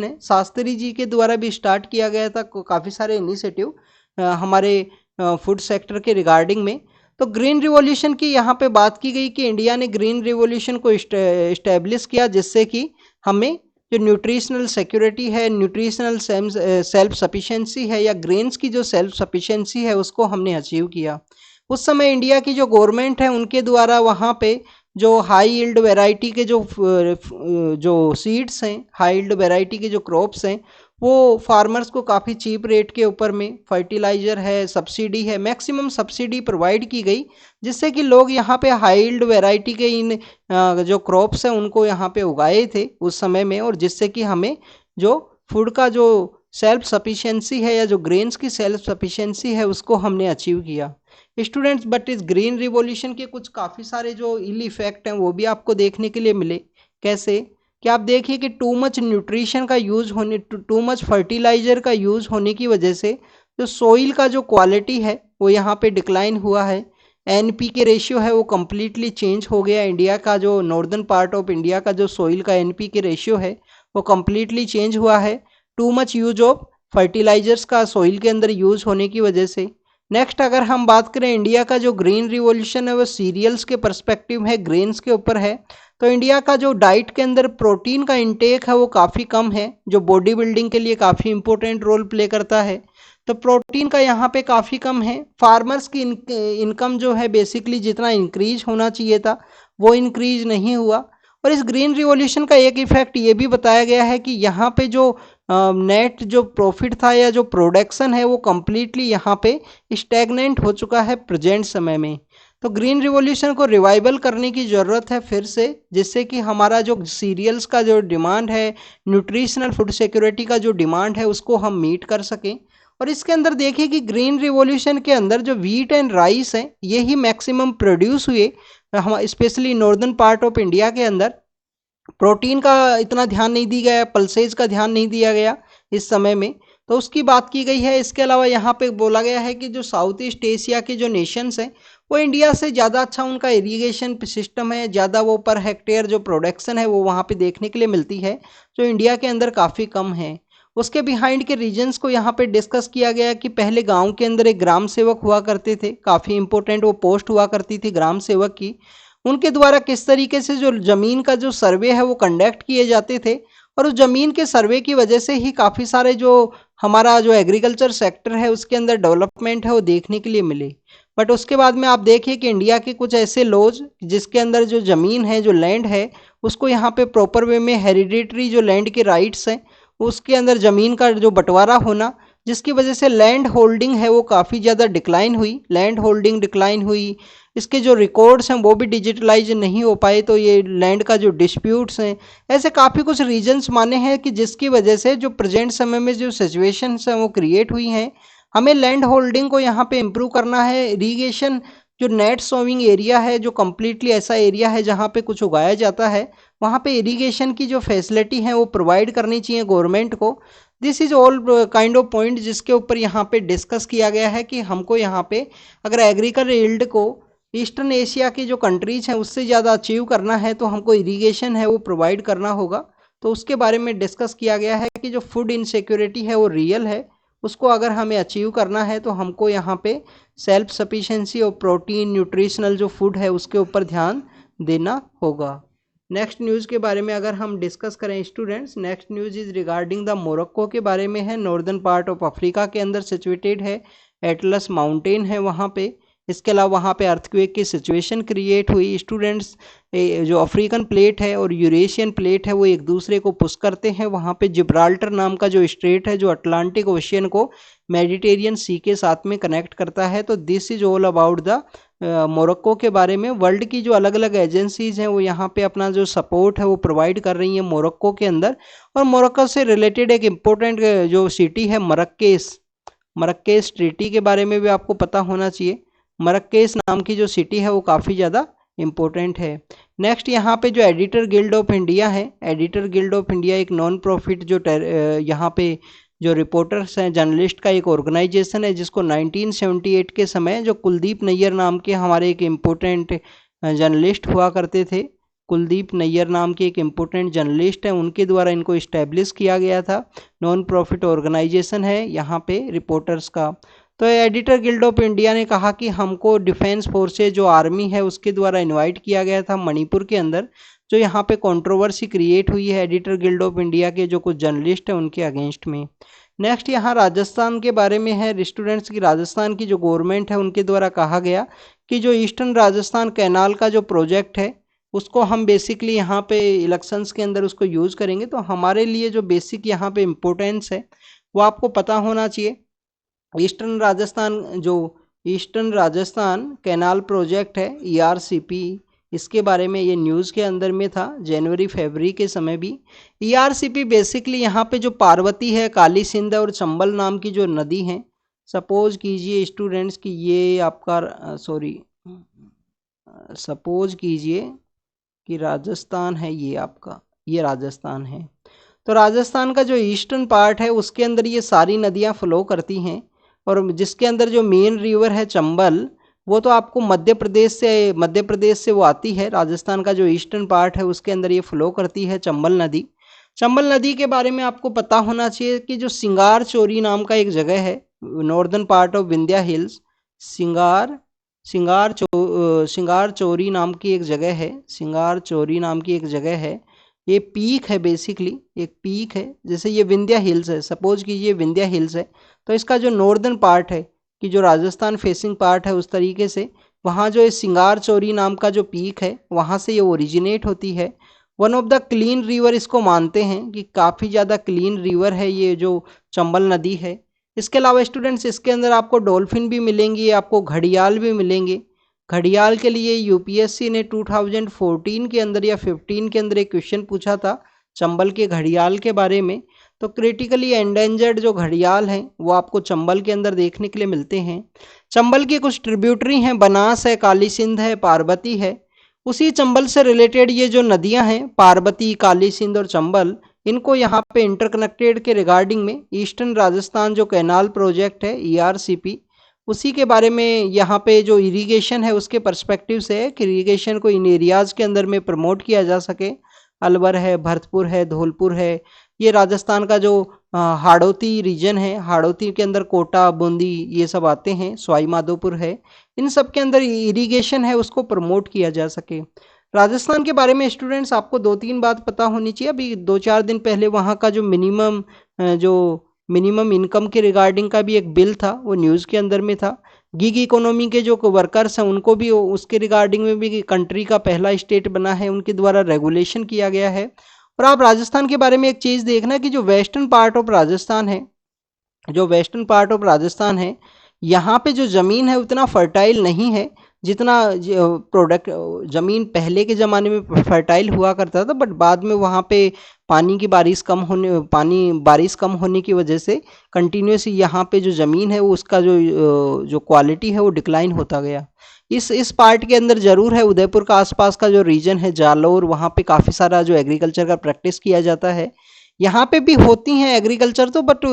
है, शास्त्री जी के द्वारा भी स्टार्ट किया गया था काफ़ी सारे इनिशिएटिव हमारे फूड सेक्टर के रिगार्डिंग में। तो ग्रीन रिवॉल्यूशन की यहाँ पे बात की गई कि इंडिया ने ग्रीन रिवॉल्यूशन को इस्टेब्लिश किया, जिससे कि हमें जो न्यूट्रिशनल सिक्योरिटी है, न्यूट्रिशनल सेल्फ सफिशिएंसी है, या ग्रेन्स की जो सेल्फ सफिशिएंसी है, उसको हमने अचीव किया। उस समय इंडिया की जो गवर्नमेंट है उनके द्वारा वहाँ पे जो हाई यील्ड वैरायटी के जो सीड्स हैं, हाई यील्ड वैरायटी के जो क्रॉप्स हैं, वो फार्मर्स को काफ़ी चीप रेट के ऊपर में फर्टिलाइज़र है, सब्सिडी है, मैक्सिमम सब्सिडी प्रोवाइड की गई, जिससे कि लोग यहाँ पे हाई यील्ड वैरायटी के इन जो क्रॉप्स हैं उनको यहाँ पे उगाए थे उस समय में, और जिससे कि हमें जो फूड का जो सेल्फ सफिशिएंसी है या जो ग्रेन्स की सेल्फ सफिशिएंसी है उसको हमने अचीव किया स्टूडेंट्स। बट इस ग्रीन रिवॉल्यूशन के कुछ काफ़ी सारे जो इल इफेक्ट हैं वो भी आपको देखने के लिए मिले। कैसे कि आप देखिए कि टू मच न्यूट्रिशन का यूज़ होने, टू मच फर्टिलाइज़र का यूज़ होने की वजह से जो सोइल का जो क्वालिटी है वो यहाँ पे डिक्लाइन हुआ है। NP के रेशियो है वो कम्प्लीटली चेंज हो गया। इंडिया का जो नॉर्दर्न पार्ट ऑफ इंडिया का जो सोइल का NP के रेशियो है वो कम्प्लीटली चेंज हुआ है, too much use of fertilisers का सोइल के अंदर यूज़ होने की वजह से। नेक्स्ट अगर हम बात करें इंडिया का जो ग्रीन रिवॉल्यूशन है वो सीरियल्स के पर्सपेक्टिव है, ग्रेन्स के ऊपर है। तो इंडिया का जो डाइट के अंदर प्रोटीन का इंटेक है वो काफ़ी कम है, जो बॉडी बिल्डिंग के लिए काफ़ी इंपॉर्टेंट रोल प्ले करता है। तो प्रोटीन का यहाँ पे काफ़ी कम है। फार्मर्स की इनकम जो है बेसिकली जितना इंक्रीज होना चाहिए था वो इंक्रीज नहीं हुआ। और इस ग्रीन रिवॉल्यूशन का एक इफेक्ट ये भी बताया गया है कि यहाँ पे जो नेट जो प्रॉफिट था या जो प्रोडक्शन है वो कम्प्लीटली यहाँ पे स्टैगनेंट हो चुका है प्रेजेंट समय में। तो ग्रीन रिवॉल्यूशन को रिवाइवल करने की ज़रूरत है फिर से, जिससे कि हमारा जो सीरियल्स का जो डिमांड है, न्यूट्रिशनल फूड सिक्योरिटी का जो डिमांड है उसको हम मीट कर सकें। और इसके अंदर देखिए कि ग्रीन रिवॉल्यूशन के अंदर जो व्हीट एंड राइस हैं ये ही मैक्सिमम प्रोड्यूस हुए हम specially northern part of India के अंदर। प्रोटीन का इतना ध्यान नहीं दिया गया, पल्सेज का ध्यान नहीं दिया गया इस समय में, तो उसकी बात की गई है। इसके अलावा यहाँ पे बोला गया है कि जो साउथ ईस्ट एशिया के जो नेशंस हैं वो इंडिया से ज़्यादा अच्छा उनका इरिगेशन सिस्टम है, ज़्यादा वो पर हेक्टेयर जो प्रोडक्शन है वो वहाँ पे देखने के लिए मिलती है, जो इंडिया के अंदर काफ़ी कम है। उसके बिहाइंड के रीजंस को यहाँ पे डिस्कस किया गया कि पहले गांव के अंदर एक ग्राम सेवक हुआ करते थे, काफ़ी इंपॉर्टेंट वो पोस्ट हुआ करती थी ग्राम सेवक की। उनके द्वारा किस तरीके से जो ज़मीन का जो सर्वे है वो कंडक्ट किए जाते थे, और उस ज़मीन के सर्वे की वजह से ही काफ़ी सारे जो हमारा जो एग्रीकल्चर सेक्टर है उसके अंदर डेवलपमेंट है वो देखने के लिए मिले। बट उसके बाद में आप देखिए कि इंडिया के कुछ ऐसे लॉज जिसके अंदर जो ज़मीन है, जो लैंड है, उसको यहाँ पे प्रॉपर वे में हेरिडिटरी जो लैंड के राइट्स हैं उसके अंदर ज़मीन का जो बंटवारा होना, जिसकी वजह से लैंड होल्डिंग है वो काफ़ी ज़्यादा डिक्लाइन हुई, लैंड होल्डिंग डिक्लाइन हुई। इसके जो रिकॉर्ड्स हैं वो भी डिजिटलाइज नहीं हो पाए, तो ये लैंड का जो डिस्प्यूट्स हैं, ऐसे काफ़ी कुछ रीजंस माने हैं कि जिसकी वजह से जो प्रेजेंट समय में जो सिचुएशंस हैं वो क्रिएट हुई हैं। हमें लैंड होल्डिंग को यहाँ पे इम्प्रूव करना है। इरीगेशन जो नेट सोविंग एरिया है, जो कम्प्लीटली ऐसा एरिया है जहाँ पे कुछ उगाया जाता है, वहाँ पे इरीगेशन की जो फैसिलिटी है वो प्रोवाइड करनी चाहिए गवर्नमेंट को, this is all kind of point जिसके ऊपर यहाँ पे डिस्कस किया गया है कि हमको यहाँ पे अगर एग्रीकल्चर यील्ड को ईस्टर्न एशिया की जो कंट्रीज हैं उससे ज़्यादा अचीव करना है तो हमको इरिगेशन है वो प्रोवाइड करना होगा। तो उसके बारे में डिस्कस किया गया है कि जो फूड इनसिक्योरिटी है वो रियल है, उसको अगर हमें अचीव करना है तो हमको यहाँ पे सेल्फ सफिशिएंसी और प्रोटीन न्यूट्रिशनल जो फूड है उसके ऊपर ध्यान देना होगा। नेक्स्ट न्यूज़ के बारे में अगर हम डिस्कस करें students, next news is regarding the Morocco के बारे में है। नॉर्दर्न पार्ट ऑफ अफ्रीका के अंदर सिचुएटेड है, एटलस माउंटेन है वहाँ पे। इसके अलावा वहाँ पे अर्थक्वेक की सिचुएशन क्रिएट हुई। स्टूडेंट्स, जो अफ्रीकन प्लेट है और यूरेशियन प्लेट है वो एक दूसरे को पुश करते हैं। वहाँ पे जिब्राल्टर नाम का जो स्ट्रेट है जो अटलांटिक ओशियन को मेडिटेरियन सी के साथ में कनेक्ट करता है। तो this is all about the Morocco के बारे में। वर्ल्ड की जो अलग अलग एजेंसीज हैं वो यहाँ पे अपना जो सपोर्ट है वो प्रोवाइड कर रही हैं मोरक्को के अंदर। और मोरक्को से रिलेटेड एक इम्पोर्टेंट जो सिटी है मरक्केस, मरक्केस ट्रीटी के बारे में भी आपको पता होना चाहिए। मरक्केस नाम की जो सिटी है वो काफ़ी ज़्यादा इम्पोर्टेंट है। नेक्स्ट यहाँ पे जो एडिटर गिल्ड ऑफ इंडिया है, एडिटर गिल्ड ऑफ इंडिया एक नॉन प्रॉफिट जो यहाँ पे जो रिपोर्टर्स हैं, जर्नलिस्ट का एक ऑर्गेनाइजेशन है जिसको 1978 के समय जो कुलदीप नैयर नाम के हमारे एक इम्पोर्टेंट जर्नलिस्ट हुआ करते थे, कुलदीप नैयर नाम के एक इम्पोर्टेंट जर्नलिस्ट हैं, उनके द्वारा इनको इस्टेब्लिश किया गया था। नॉन प्रॉफिट ऑर्गेनाइजेशन है यहाँ पे रिपोर्टर्स का। तो एडिटर गिल्ड ऑफ इंडिया ने कहा कि हमको डिफेंस फोर्सेज जो आर्मी है उसके द्वारा इनवाइट किया गया था मणिपुर के अंदर, जो यहाँ पे कंट्रोवर्सी क्रिएट हुई है एडिटर गिल्ड ऑफ इंडिया के जो कुछ जर्नलिस्ट हैं उनके अगेंस्ट में। नेक्स्ट यहाँ राजस्थान के बारे में है स्टूडेंट्स की। राजस्थान की जो गवर्नमेंट है उनके द्वारा कहा गया कि जो ईस्टर्न राजस्थान कैनाल का जो प्रोजेक्ट है उसको हम बेसिकली यहाँ पे इलेक्शंस के अंदर उसको यूज़ करेंगे। तो हमारे लिए जो बेसिक यहाँ पे इम्पोर्टेंस है वो आपको पता होना चाहिए। ईस्टर्न राजस्थान कैनाल प्रोजेक्ट है ERCP, इसके बारे में ये न्यूज़ के अंदर में था जनवरी फरवरी के समय भी। ERCP बेसिकली यहाँ पे जो पार्वती है, काली सिंध और चंबल नाम की जो नदी है, सपोज कीजिए स्टूडेंट्स कि ये आपका सपोज कीजिए कि राजस्थान है, ये आपका ये राजस्थान है। तो राजस्थान का जो ईस्टर्न पार्ट है उसके अंदर ये सारी नदियाँ फ्लो करती हैं और जिसके अंदर जो मेन रिवर है चंबल वो तो आपको मध्य प्रदेश से वो आती है। राजस्थान का जो ईस्टर्न पार्ट है उसके अंदर ये फ्लो करती है चंबल नदी। चंबल नदी के बारे में आपको पता होना चाहिए कि जो सिंगार चोरी नाम का एक जगह है northern part of Vindhya hills, सिंगार चोरी नाम की एक जगह है, सिंगार चोरी नाम की एक जगह है। ये पीक है, बेसिकली एक पीक है। जैसे ये विंध्या हिल्स है, सपोज कीजिए विंध्या हिल्स है, तो इसका जो नॉर्दर्न पार्ट है कि जो राजस्थान फेसिंग पार्ट है उस तरीके से वहाँ जो ये सिंगार चोरी नाम का जो पीक है वहाँ से ये ओरिजिनेट होती है। One of the clean river इसको मानते हैं कि काफ़ी ज़्यादा क्लीन रिवर है ये जो चंबल नदी है। इसके अलावा स्टूडेंट्स इसके अंदर आपको डॉल्फिन भी मिलेंगी, आपको घड़ियाल भी मिलेंगे। घड़ियाल के लिए यूपीएससी ने 2014 के अंदर या 15 के अंदर एक क्वेश्चन पूछा था चंबल के घड़ियाल के बारे में। तो क्रिटिकली एंडेंजर्ड जो घड़ियाल हैं वो आपको चंबल के अंदर देखने के लिए मिलते हैं। चंबल की कुछ ट्रिब्यूटरी हैं, बनास है, काली सिंध है, पार्वती है। उसी चंबल से रिलेटेड ये जो नदियां हैं पार्वती, काली सिंध और चंबल, इनको यहाँ पे इंटरकनेक्टेड के रिगार्डिंग में ईस्टर्न राजस्थान जो कैनाल प्रोजेक्ट है ERCP, उसी के बारे में यहाँ पे जो इरिगेशन है उसके पर्सपेक्टिव से है कि इरिगेशन को इन एरियाज़ के अंदर में प्रमोट किया जा सके। अलवर है, भरतपुर है, धौलपुर है, ये राजस्थान का जो हाड़ौती रीजन है, हाड़ौती के अंदर कोटा, बूंदी ये सब आते हैं, सवाई माधोपुर है, इन सब के अंदर इरिगेशन है उसको प्रमोट किया जा सके। राजस्थान के बारे में स्टूडेंट्स आपको 2-3 बात पता होनी चाहिए। अभी 2-4 दिन पहले वहाँ का जो मिनिमम इनकम के रिगार्डिंग का भी एक बिल था वो न्यूज़ के अंदर में था। गिग इकोनॉमी के जो वर्कर्स हैं उनको भी उसके रिगार्डिंग में भी कंट्री का पहला स्टेट बना है, उनके द्वारा रेगुलेशन किया गया है। और आप राजस्थान के बारे में एक चीज़ देखना कि जो वेस्टर्न पार्ट ऑफ राजस्थान है, यहाँ पे जो ज़मीन है उतना फर्टाइल नहीं है जितना ज़मीन पहले के ज़माने में फर्टाइल हुआ करता था। बट बाद में वहाँ पे बारिश कम होने की वजह से कंटिन्यूस यहाँ पे जो ज़मीन है वो उसका जो क्वालिटी है वो डिक्लाइन होता गया। इस पार्ट के अंदर ज़रूर है उदयपुर का आसपास का जो रीजन है जालोर, वहाँ पे काफ़ी सारा जो एग्रीकल्चर का प्रैक्टिस किया जाता है। यहाँ पे भी होती हैं एग्रीकल्चर तो, बट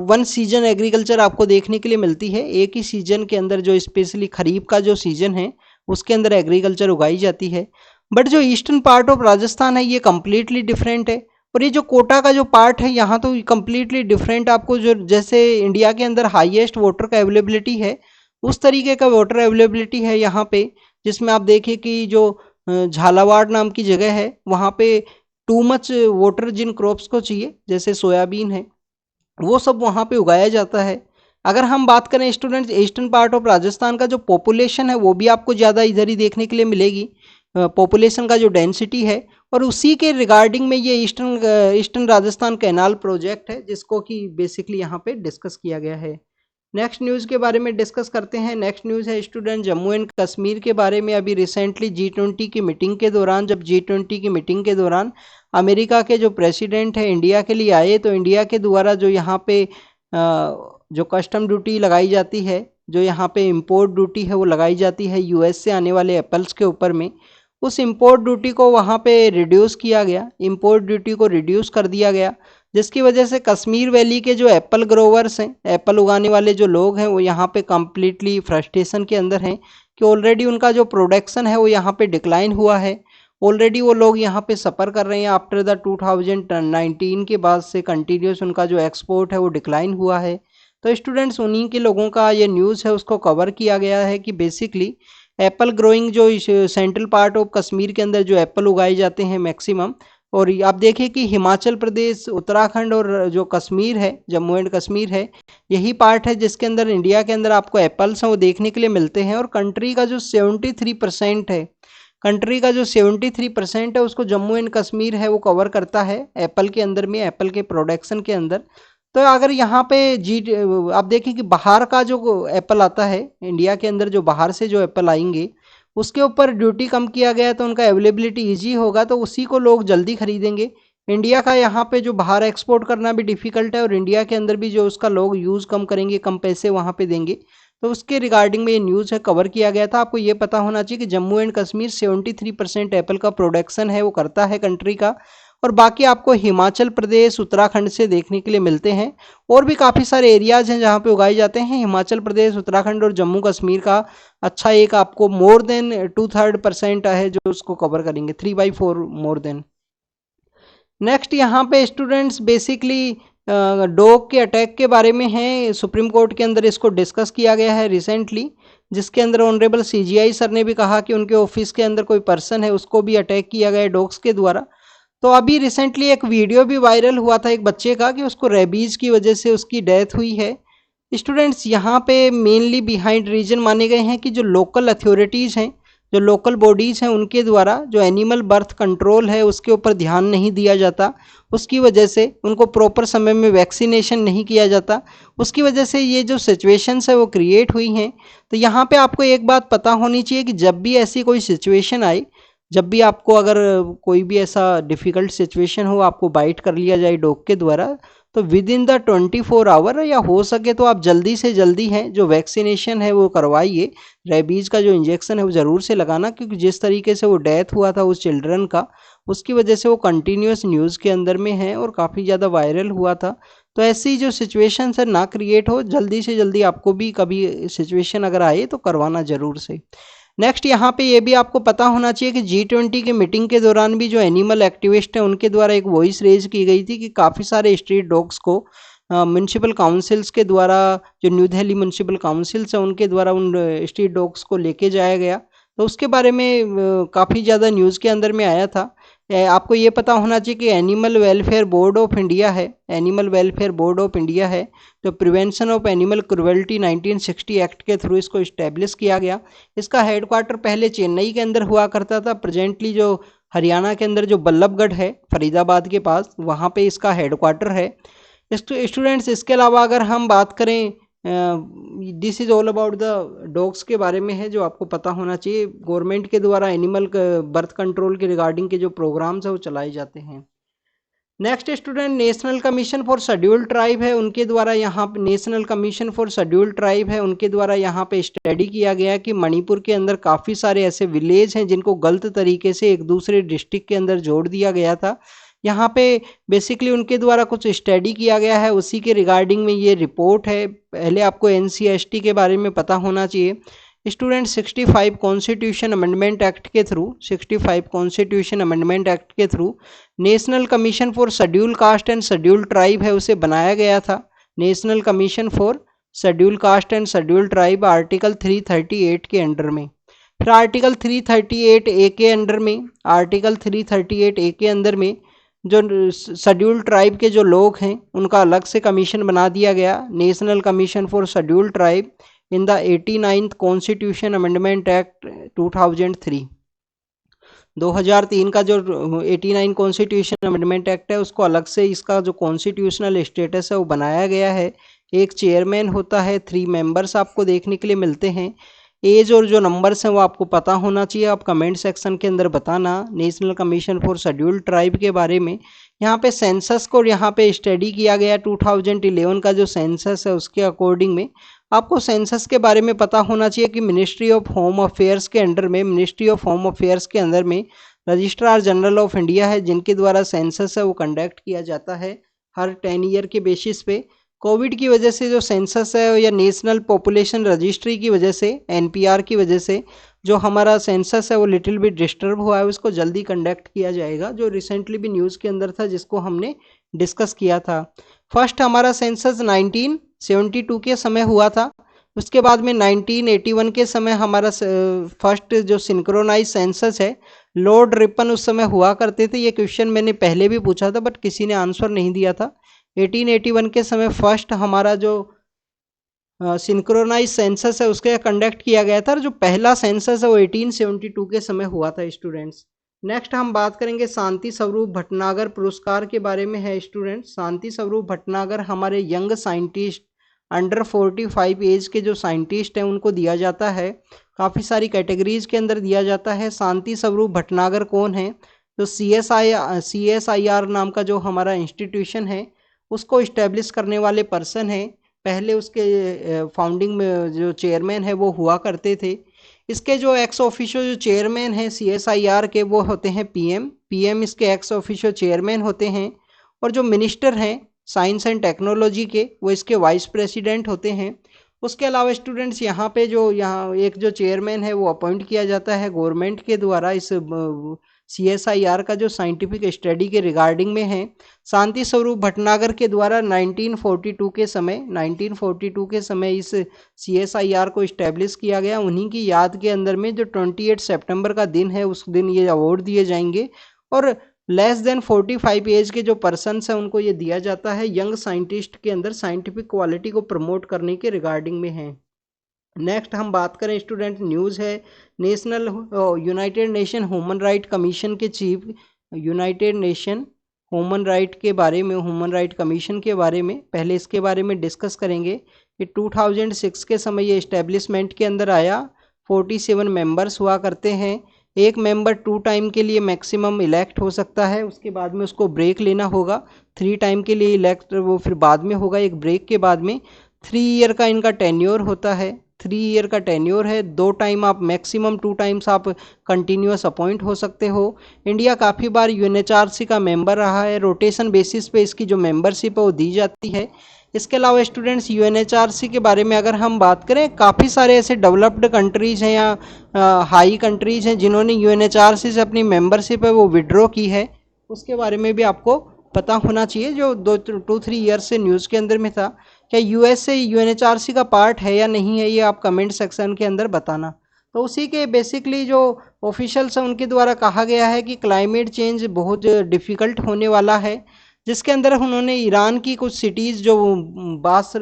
वन सीजन एग्रीकल्चर आपको देखने के लिए मिलती है। एक ही सीजन के अंदर जो स्पेशली खरीफ का जो सीजन है उसके अंदर एग्रीकल्चर उगाई जाती है। बट जो ईस्टर्न पार्ट ऑफ राजस्थान है ये कम्प्लीटली डिफरेंट है। और ये जो कोटा का जो पार्ट है यहाँ तो कम्प्लीटली डिफरेंट, आपको जो जैसे इंडिया के अंदर हाईएस्ट वाटर का अवेलेबिलिटी है उस तरीके का वाटर अवेलेबिलिटी है यहाँ पे। जिसमें आप देखिए कि जो झालावाड़ नाम की जगह है वहाँ पे टू मच वाटर जिन क्रॉप्स को चाहिए जैसे सोयाबीन है वो सब वहाँ पे उगाया जाता है। अगर हम बात करें students eastern part of Rajasthan का जो पॉपुलेशन है वो भी आपको ज़्यादा इधर ही देखने के लिए मिलेगी, पॉपुलेशन का जो डेंसिटी है। और उसी के रिगार्डिंग में ये ईस्टर्न राजस्थान कैनाल प्रोजेक्ट है जिसको कि बेसिकली यहाँ पे डिस्कस किया गया है। नेक्स्ट न्यूज़ के बारे में डिस्कस करते हैं। नेक्स्ट न्यूज़ है स्टूडेंट जम्मू एंड कश्मीर के बारे में। अभी रिसेंटली G20 की मीटिंग के दौरान, जब G20 की मीटिंग के दौरान अमेरिका के जो प्रेसिडेंट है इंडिया के लिए आए तो इंडिया के द्वारा जो यहाँ पे जो कस्टम ड्यूटी लगाई जाती है, जो यहाँ पे इंपोर्ट ड्यूटी है वो लगाई जाती है यूएस से आने वाले एप्पल्स के ऊपर में, उस इंपोर्ट ड्यूटी को वहाँ पे रिड्यूस किया गया, इंपोर्ट ड्यूटी को रिड्यूस कर दिया गया। जिसकी वजह से कश्मीर वैली के जो एप्पल ग्रोवर्स हैं, एप्पल उगाने वाले जो लोग हैं वो यहाँ पे कम्प्लीटली फ्रस्ट्रेशन के अंदर हैं कि ऑलरेडी उनका जो प्रोडक्शन है वो यहाँ पे डिक्लाइन हुआ है। ऑलरेडी वो लोग यहाँ पे सफ़र कर रहे हैं आफ्टर द 2019 के बाद से कंटिन्यूस उनका जो एक्सपोर्ट है वो डिक्लाइन हुआ है। तो स्टूडेंट्स उन्हीं के लोगों का ये न्यूज़ है उसको कवर किया गया है कि बेसिकली एप्पल ग्रोइंग जो सेंट्रल पार्ट ऑफ कश्मीर के अंदर जो एप्पल उगाए जाते हैं मैक्सिमम, और आप देखिए कि हिमाचल प्रदेश, उत्तराखंड और जो कश्मीर है, जम्मू एंड कश्मीर है, यही पार्ट है जिसके अंदर इंडिया के अंदर आपको एप्पल्स हैं वो देखने के लिए मिलते हैं। और कंट्री का जो 73% है, कंट्री का जो 73% है उसको जम्मू एंड कश्मीर है वो कवर करता है एप्पल के अंदर में, एप्पल के प्रोडक्शन के अंदर। तो अगर यहाँ पे आप देखिए कि बाहर का जो एप्पल आता है इंडिया के अंदर, जो बाहर से जो एप्पल आएंगे उसके ऊपर ड्यूटी कम किया गया तो उनका अवेलेबिलिटी ईजी होगा, तो उसी को लोग जल्दी खरीदेंगे। इंडिया का यहाँ पे जो बाहर एक्सपोर्ट करना भी डिफ़िकल्ट है और इंडिया के अंदर भी जो उसका लोग यूज़ कम करेंगे, कम पैसे वहाँ पे देंगे। तो उसके रिगार्डिंग में ये न्यूज़ है कवर किया गया था। आपको ये पता होना चाहिए कि जम्मू एंड कश्मीर 73% एप्पल का प्रोडक्शन है वो करता है कंट्री का, और बाकी आपको हिमाचल प्रदेश, उत्तराखंड से देखने के लिए मिलते हैं। और भी काफ़ी सारे एरियाज़ हैं जहाँ पे उगाए जाते हैं। हिमाचल प्रदेश, उत्तराखंड और जम्मू कश्मीर का अच्छा एक आपको मोर देन 2/3% है जो उसको कवर करेंगे, 3/4 मोर देन। नेक्स्ट यहाँ पे स्टूडेंट्स बेसिकली डॉग के अटैक के बारे में है। सुप्रीम कोर्ट के अंदर इसको डिस्कस किया गया है रिसेंटली, जिसके अंदर ऑनरेबल CGI सर ने भी कहा कि उनके ऑफिस के अंदर कोई पर्सन है उसको भी अटैक किया गया है डॉग्स के द्वारा। तो अभी रिसेंटली एक वीडियो भी वायरल हुआ था एक बच्चे का कि उसको रेबीज की वजह से उसकी डेथ हुई है। स्टूडेंट्स यहाँ पे मेनली बिहाइंड रीजन माने गए हैं कि जो लोकल अथॉरिटीज़ हैं, जो लोकल बॉडीज़ हैं, उनके द्वारा जो एनिमल बर्थ कंट्रोल है उसके ऊपर ध्यान नहीं दिया जाता। उसकी वजह से उनको प्रॉपर समय में वैक्सीनेशन नहीं किया जाता। उसकी वजह से ये जो सिचुएशंस है वो क्रिएट हुई हैं। तो यहाँ पे आपको एक बात पता होनी चाहिए कि जब भी ऐसी कोई सिचुएशन आए, जब भी आपको अगर कोई भी ऐसा डिफ़िकल्ट सिचुएशन हो, आपको बाइट कर लिया जाए डॉग के द्वारा, तो विद इन द 24 आवर या हो सके तो आप जल्दी से जल्दी हैं जो वैक्सीनेशन है वो करवाइए। रेबीज़ का जो इंजेक्शन है वो ज़रूर से लगाना, क्योंकि जिस तरीके से वो डेथ हुआ था उस चिल्ड्रन का, उसकी वजह से वो कंटिन्यूस न्यूज़ के अंदर में है और काफ़ी ज़्यादा वायरल हुआ था। तो ऐसी जो सिचुएशन है ना क्रिएट हो, जल्दी से जल्दी आपको भी कभी सिचुएशन अगर आए तो करवाना ज़रूर से। नेक्स्ट यहाँ पे ये भी आपको पता होना चाहिए कि G20 की मीटिंग के दौरान भी जो एनिमल एक्टिविस्ट हैं उनके द्वारा एक वॉइस रेज की गई थी कि काफ़ी सारे स्ट्रीट डॉग्स को म्यूनसिपल काउंसिल्स के द्वारा, जो न्यू दिल्ली म्यूनसिपल काउंसिल्स हैं उनके द्वारा उन स्ट्रीट डॉग्स को लेके जाया गया। तो उसके बारे में काफ़ी ज़्यादा न्यूज़ के अंदर में आया था। आपको ये पता होना चाहिए कि animal welfare board of India है, animal welfare board of India है, जो prevention of animal cruelty 1960 act के थ्रू इसको इस्टेब्लिश किया गया। इसका हेडक्वार्टर पहले चेन्नई के अंदर हुआ करता था, प्रेजेंटली जो हरियाणा के अंदर जो बल्लभगढ़ है फरीदाबाद के पास, वहाँ पे इसका हेडक्वार्टर है। स्टूडेंट्स इसके अलावा अगर हम बात करें, this is all about the dogs के बारे में है जो आपको पता होना चाहिए। गवर्नमेंट के द्वारा एनिमल बर्थ कंट्रोल के रिगार्डिंग के जो प्रोग्राम्स है वो चलाए जाते हैं। Next student national commission for scheduled tribe है, उनके द्वारा यहाँ पे national commission for scheduled tribe है, उनके द्वारा यहाँ पे स्टडी किया गया कि मणिपुर के अंदर काफ़ी सारे ऐसे विलेज हैं जिनको गलत तरीके से एक दूसरे डिस्ट्रिक्ट के अंदर जोड़ दिया गया था। यहाँ पे बेसिकली उनके द्वारा कुछ स्टडी किया गया है, उसी के रिगार्डिंग में ये रिपोर्ट है। पहले आपको एनसीएसटी के बारे में पता होना चाहिए। स्टूडेंट 65 कॉन्स्टिट्यूशन अमेंडमेंट एक्ट के थ्रू 65 कॉन्स्टिट्यूशन अमेंडमेंट एक्ट के through national commission for schedule caste and schedule tribe है, उसे बनाया गया था। National commission for schedule caste and schedule tribe article 338 के अंडर में। फिर आर्टिकल 338 ए के अंडर में, आर्टिकल 338 ए के अंदर में जो शेड्यूल ट्राइब के जो लोग हैं उनका अलग से कमीशन बना दिया गया, national commission for schedule tribe in the 89th constitution amendment act 2003। 2003 का जो 89 कॉन्स्टिट्यूशन अमेंडमेंट एक्ट है उसको अलग से इसका जो कॉन्स्टिट्यूशनल स्टेटस है वो बनाया गया है। एक चेयरमैन होता है, 3 मेंबर्स आपको देखने के लिए मिलते हैं। एज और जो नंबर्स हैं वो आपको पता होना चाहिए, आप कमेंट सेक्शन के अंदर बताना national commission for schedule tribe के बारे में। यहाँ पे सेंसस को यहाँ पे स्टडी किया गया 2011 का जो सेंसस है उसके अकॉर्डिंग में आपको सेंसस के बारे में पता होना चाहिए कि मिनिस्ट्री ऑफ होम अफेयर्स के अंडर में, मिनिस्ट्री ऑफ होम अफेयर्स के अंदर में रजिस्ट्रार जनरल ऑफ इंडिया है जिनके द्वारा सेंसस है वो कंडक्ट किया जाता है हर 10 ईयर के बेसिस पे। कोविड की वजह से जो सेंसस है या नेशनल पॉपुलेशन रजिस्ट्री की वजह से, एनपीआर की वजह से जो हमारा सेंसस है वो लिटिल बिट डिस्टर्ब हुआ है, उसको जल्दी कंडक्ट किया जाएगा, जो रिसेंटली भी न्यूज़ के अंदर था जिसको हमने डिस्कस किया था। फर्स्ट हमारा सेंसस 1972 के समय हुआ था, उसके बाद में 1981 के समय हमारा फर्स्ट जो सिंक्रोनाइज सेंसस है लॉर्ड रिपन उस समय हुआ करते थे। ये क्वेश्चन मैंने पहले भी पूछा था बट किसी ने आंसर नहीं दिया था। 1881 के समय फर्स्ट हमारा जो सिंक्रोनाइज सेंसस है उसके कंडक्ट किया गया था, और जो पहला सेंसस है वो 1872 के समय हुआ था स्टूडेंट्स। नेक्स्ट हम बात करेंगे शांति स्वरूप भटनागर पुरस्कार के बारे में है स्टूडेंट्स। शांति स्वरूप भटनागर हमारे यंग साइंटिस्ट अंडर 45 एज के जो साइंटिस्ट हैं उनको दिया जाता है, काफ़ी सारी कैटेगरीज के अंदर दिया जाता है। शांति स्वरूप भटनागर कौन है? तो CSIR नाम का जो हमारा इंस्टीट्यूशन है उसको इस्टेब्लिश करने वाले पर्सन है। पहले उसके फाउंडिंग में जो चेयरमैन है वो हुआ करते थे। इसके जो एक्स ऑफिशियो जो चेयरमैन है CSIR के वो होते हैं पीएम इसके एक्स ऑफिशियो चेयरमैन होते हैं, और जो मिनिस्टर हैं साइंस एंड टेक्नोलॉजी के वो इसके वाइस प्रेसिडेंट होते हैं। उसके अलावा स्टूडेंट्स यहाँ पे जो यहाँ एक जो चेयरमैन है वो अपॉइंट किया जाता है गवर्नमेंट के द्वारा इस CSIR का जो साइंटिफिक स्टडी के रिगार्डिंग में है। शांति स्वरूप भटनागर के द्वारा 1942 के समय इस CSIR को इस्टेब्लिश किया गया। उन्हीं की याद के अंदर में जो 28 सितंबर का दिन है उस दिन ये अवार्ड दिए जाएंगे, और लेस देन 45 एज के जो पर्सनस हैं उनको ये दिया जाता है यंग साइंटिस्ट के अंदर साइंटिफिक क्वालिटी को प्रमोट करने के रिगार्डिंग में है। नेक्स्ट हम बात करें स्टूडेंट न्यूज़ है national united nation human right commission के चीफ, यूनाइटेड नेशन ह्यूमन राइट के बारे में, ह्यूमन राइट कमीशन के बारे में पहले इसके बारे में डिस्कस करेंगे कि 2006 के समय ये इस्टेब्लिशमेंट के अंदर आया। 47 मेंबर्स हुआ करते हैं। एक मेंबर 2 टाइम के लिए मैक्सिमम इलेक्ट हो सकता है, उसके बाद में उसको ब्रेक लेना होगा। 3 टाइम के लिए इलेक्ट वो फिर बाद में होगा एक ब्रेक के बाद में। 3 ईयर का इनका टेन्योर होता है, 3 ईयर का टेन्योर है। 2 टाइम आप मैक्सिमम 2 टाइम्स आप कंटिन्यूस अपॉइंट हो सकते हो। इंडिया काफ़ी बार UNHRC का मेंबर रहा है, रोटेशन बेसिस पे इसकी जो मेंबरशिप है वो दी जाती है। इसके अलावा स्टूडेंट्स UNHRC के बारे में अगर हम बात करें, काफ़ी सारे ऐसे डेवलप्ड कंट्रीज़ हैं या हाई कंट्रीज़ हैं जिन्होंने UNHRC से अपनी मेंबरशिप है वो विड्रॉ की है, उसके बारे में भी आपको पता होना चाहिए, जो 2-3 ईयर से न्यूज़ के अंदर में था। क्या USA UNHRC का पार्ट है या नहीं है, ये आप कमेंट सेक्शन के अंदर बताना। तो उसी के बेसिकली जो ऑफिशियल्स हैं उनके द्वारा कहा गया है कि क्लाइमेट चेंज बहुत डिफ़िकल्ट होने वाला है, जिसके अंदर उन्होंने ईरान की कुछ सिटीज़ जो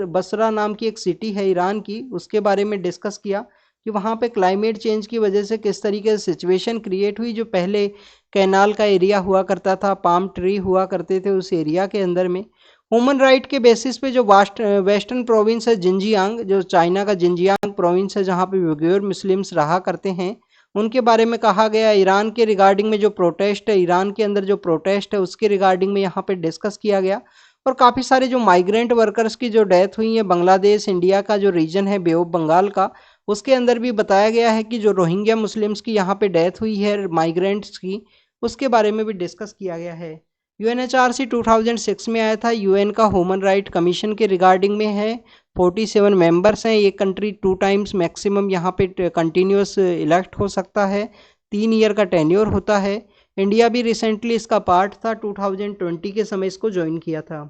बसरा नाम की एक सिटी है ईरान की, उसके बारे में डिस्कस किया कि वहाँ पे क्लाइमेट चेंज की वजह से किस तरीके से सिचुएशन क्रिएट हुई। जो पहले कैनाल का एरिया हुआ करता था, पाम ट्री हुआ करते थे उस एरिया के अंदर में। ह्यूमन राइट के बेसिस पे जो वेस्टर्न प्रोविंस है जिंजियांग, जो चाइना का जिंजियांग प्रोविंस है जहाँ पे उइगुर मुस्लिम्स रहा करते हैं, उनके बारे में कहा गया। ईरान के रिगार्डिंग में जो प्रोटेस्ट है, ईरान के अंदर जो प्रोटेस्ट है उसके रिगार्डिंग में यहाँ पे डिस्कस किया गया। और काफ़ी सारे जो माइग्रेंट वर्कर्स की जो डेथ हुई है बांग्लादेश इंडिया का जो रीजन है बे ऑफ बंगाल का, उसके अंदर भी बताया गया है कि जो रोहिंग्या मुस्लिम्स की यहाँ पे डेथ हुई है माइग्रेंट्स की, उसके बारे में भी डिस्कस किया गया है। UNHRC 2006 में आया था, UN का ह्यूमन राइट कमीशन के रिगार्डिंग में है। 47 मेंबर्स हैं। ये कंट्री 2 टाइम्स मैक्सिमम यहाँ पे कंटिन्यूस इलेक्ट हो सकता है। 3 ईयर का टेन्योर होता है। इंडिया भी रिसेंटली इसका पार्ट था, 2020 के समय इसको ज्वाइन किया था।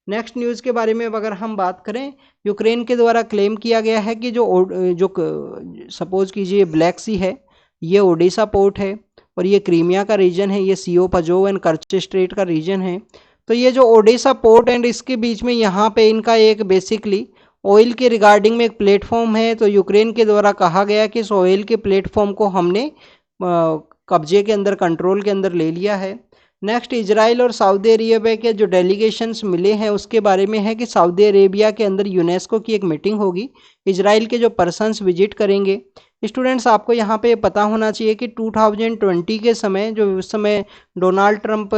नेक्स्ट न्यूज़ के बारे में अगर हम बात करें, यूक्रेन के द्वारा क्लेम किया गया है कि जो सपोज कीजिए ब्लैक सी है, ये ओडिशा पोर्ट है और ये क्रीमिया का रीजन है, ये सीओ पजोव एंड कर्च स्ट्रेट का रीजन है। तो ये जो ओडिशा पोर्ट एंड इसके बीच में यहाँ पे इनका एक बेसिकली ऑयल के रिगार्डिंग में एक प्लेटफॉर्म है। तो यूक्रेन के द्वारा कहा गया कि इस ऑयल के प्लेटफॉर्म को हमने कब्जे के अंदर, कंट्रोल के अंदर ले लिया है। नेक्स्ट, इजराइल और सऊदी अरेबिया के जो डेलीगेशंस मिले हैं उसके बारे में है कि सऊदी अरेबिया के अंदर यूनेस्को की एक मीटिंग होगी, इजराइल के जो पर्सन्स विजिट करेंगे। स्टूडेंट्स, आपको यहाँ पे पता होना चाहिए कि 2020 के समय, जो उस समय डोनाल्ड ट्रंप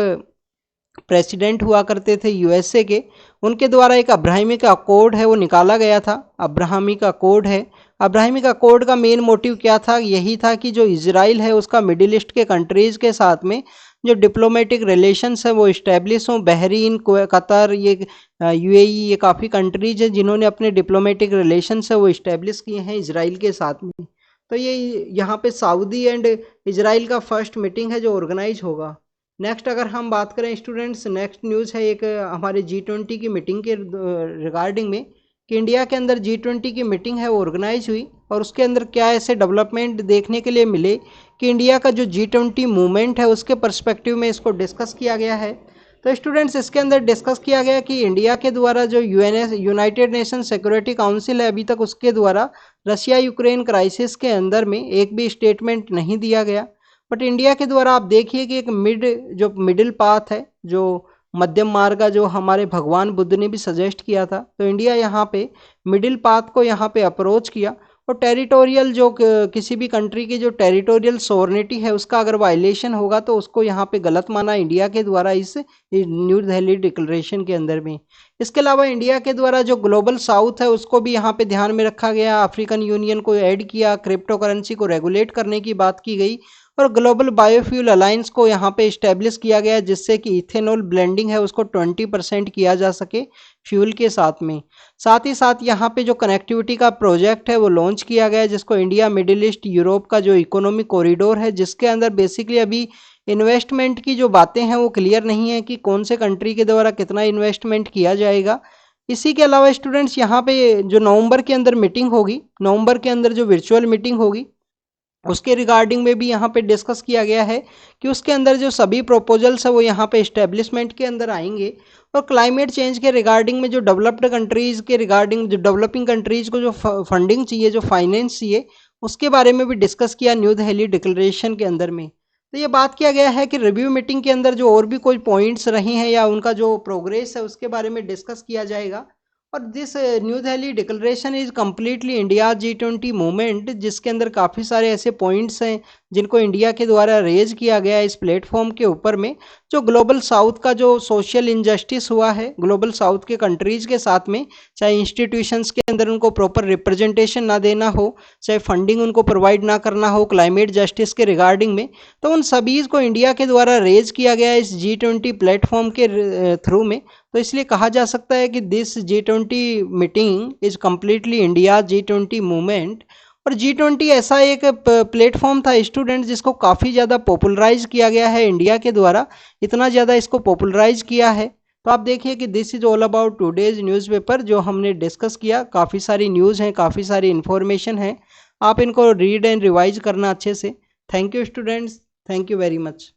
प्रेसिडेंट हुआ करते थे USA के, उनके द्वारा एक अब्राहमिक अकॉर्ड है वो निकाला गया था। अब्राहमिक अकॉर्ड है। अब्राहमिक अकॉर्ड का मेन मोटिव क्या था? यही था कि जो इजराइल है उसका मिडिल ईस्ट के कंट्रीज़ के साथ में जो डिप्लोमेटिक रिलेशंस है वो इस्टेब्लिश हों। बहरीन, कतर, ये UAE, ये काफ़ी कंट्रीज हैं जिन्होंने अपने डिप्लोमेटिक रिलेशंस है वो इस्टेब्लिश किए हैं इजराइल के साथ में। तो ये यहाँ पे सऊदी एंड इजराइल का फर्स्ट मीटिंग है जो ऑर्गेनाइज होगा। नेक्स्ट अगर हम बात करें स्टूडेंट्स, नेक्स्ट न्यूज़ है एक हमारे G20 की मीटिंग के रिगार्डिंग में कि इंडिया के अंदर G20 की मीटिंग है वो ऑर्गेनाइज हुई और उसके अंदर क्या ऐसे डेवलपमेंट देखने के लिए मिले कि इंडिया का जो G20 मूवमेंट है उसके पर्सपेक्टिव में इसको डिस्कस किया गया है। तो स्टूडेंट्स, इसके अंदर डिस्कस किया गया कि इंडिया के द्वारा जो यूनाइटेड नेशन सिक्योरिटी काउंसिल है, अभी तक उसके द्वारा रशिया यूक्रेन क्राइसिस के अंदर में एक भी स्टेटमेंट नहीं दिया गया। बट इंडिया के द्वारा आप देखिए कि एक मिडिल पाथ है, जो मध्यम मार्ग जो हमारे भगवान बुद्ध ने भी सजेस्ट किया था, तो इंडिया यहाँ पे मिडिल पाथ को यहाँ पे अप्रोच किया और टेरिटोरियल जो किसी भी कंट्री की जो टेरिटोरियल सॉवरेनिटी है उसका अगर वायलेशन होगा तो उसको यहाँ पे गलत माना इंडिया के द्वारा इस न्यू दिल्ली डिक्लेरेशन के अंदर में। इसके अलावा इंडिया के द्वारा जो ग्लोबल साउथ है उसको भी यहाँ पे ध्यान में रखा गया, अफ्रीकन यूनियन को ऐड किया, क्रिप्टो करेंसी को रेगुलेट करने की बात की गई और ग्लोबल बायोफ्यूल अलायंस को यहाँ पे इस्टेब्लिश किया गया जिससे कि इथेनॉल ब्लेंडिंग है उसको 20% किया जा सके फ्यूल के साथ में। साथ ही साथ यहाँ पे जो कनेक्टिविटी का प्रोजेक्ट है वो लॉन्च किया गया है जिसको इंडिया मिडिल ईस्ट यूरोप का जो इकोनॉमिक कॉरिडोर है, जिसके अंदर बेसिकली अभी इन्वेस्टमेंट की जो बातें हैं वो क्लियर नहीं है कि कौन से कंट्री के द्वारा कितना इन्वेस्टमेंट किया जाएगा। इसी के अलावा स्टूडेंट्स, यहाँ पे जो नवंबर के अंदर मीटिंग होगी, नवंबर के अंदर जो वर्चुअल मीटिंग होगी उसके रिगार्डिंग में भी यहाँ पे डिस्कस किया गया है कि उसके अंदर जो सभी प्रपोजल्स है वो यहाँ पे इस्टेब्लिशमेंट के अंदर आएंगे और क्लाइमेट चेंज के रिगार्डिंग में जो डेवलप्ड कंट्रीज़ के रिगार्डिंग, जो डेवलपिंग कंट्रीज़ को जो फंडिंग चाहिए, जो फाइनेंस चाहिए, उसके बारे में भी डिस्कस किया न्यू दिल्ली डिक्लेरेशन के अंदर में। तो ये बात किया गया है कि रिव्यू मीटिंग के अंदर जो और भी कोई पॉइंट्स रही हैं या उनका जो प्रोग्रेस है उसके बारे में डिस्कस किया जाएगा। और this new Delhi declaration is completely India G20 movement, जिसके अंदर काफ़ी सारे ऐसे पॉइंट्स हैं जिनको इंडिया के द्वारा रेज किया गया इस प्लेटफॉर्म के ऊपर में। जो ग्लोबल साउथ का जो सोशल इनजस्टिस हुआ है ग्लोबल साउथ के कंट्रीज़ के साथ में, चाहे इंस्टीट्यूशंस के अंदर उनको प्रॉपर रिप्रेजेंटेशन ना देना हो, चाहे फंडिंग उनको प्रोवाइड ना करना हो क्लाइमेट जस्टिस के रिगार्डिंग में, तो उन सभी को इंडिया के द्वारा रेज किया गया इस G20 प्लेटफॉर्म के थ्रू में। तो इसलिए कहा जा सकता है कि this G20 meeting is completely India G20 movement. और G20 ऐसा एक प्लेटफॉर्म था स्टूडेंट जिसको काफ़ी ज़्यादा पॉपुलराइज किया गया है इंडिया के द्वारा, इतना ज़्यादा इसको पॉपुलराइज किया है। तो आप देखिए कि this is all about today's newspaper जो हमने डिस्कस किया। काफ़ी सारी न्यूज़ हैं, काफ़ी सारी इन्फॉर्मेशन है, आप इनको रीड एंड रिवाइज करना अच्छे से। Thank you students, thank you very much.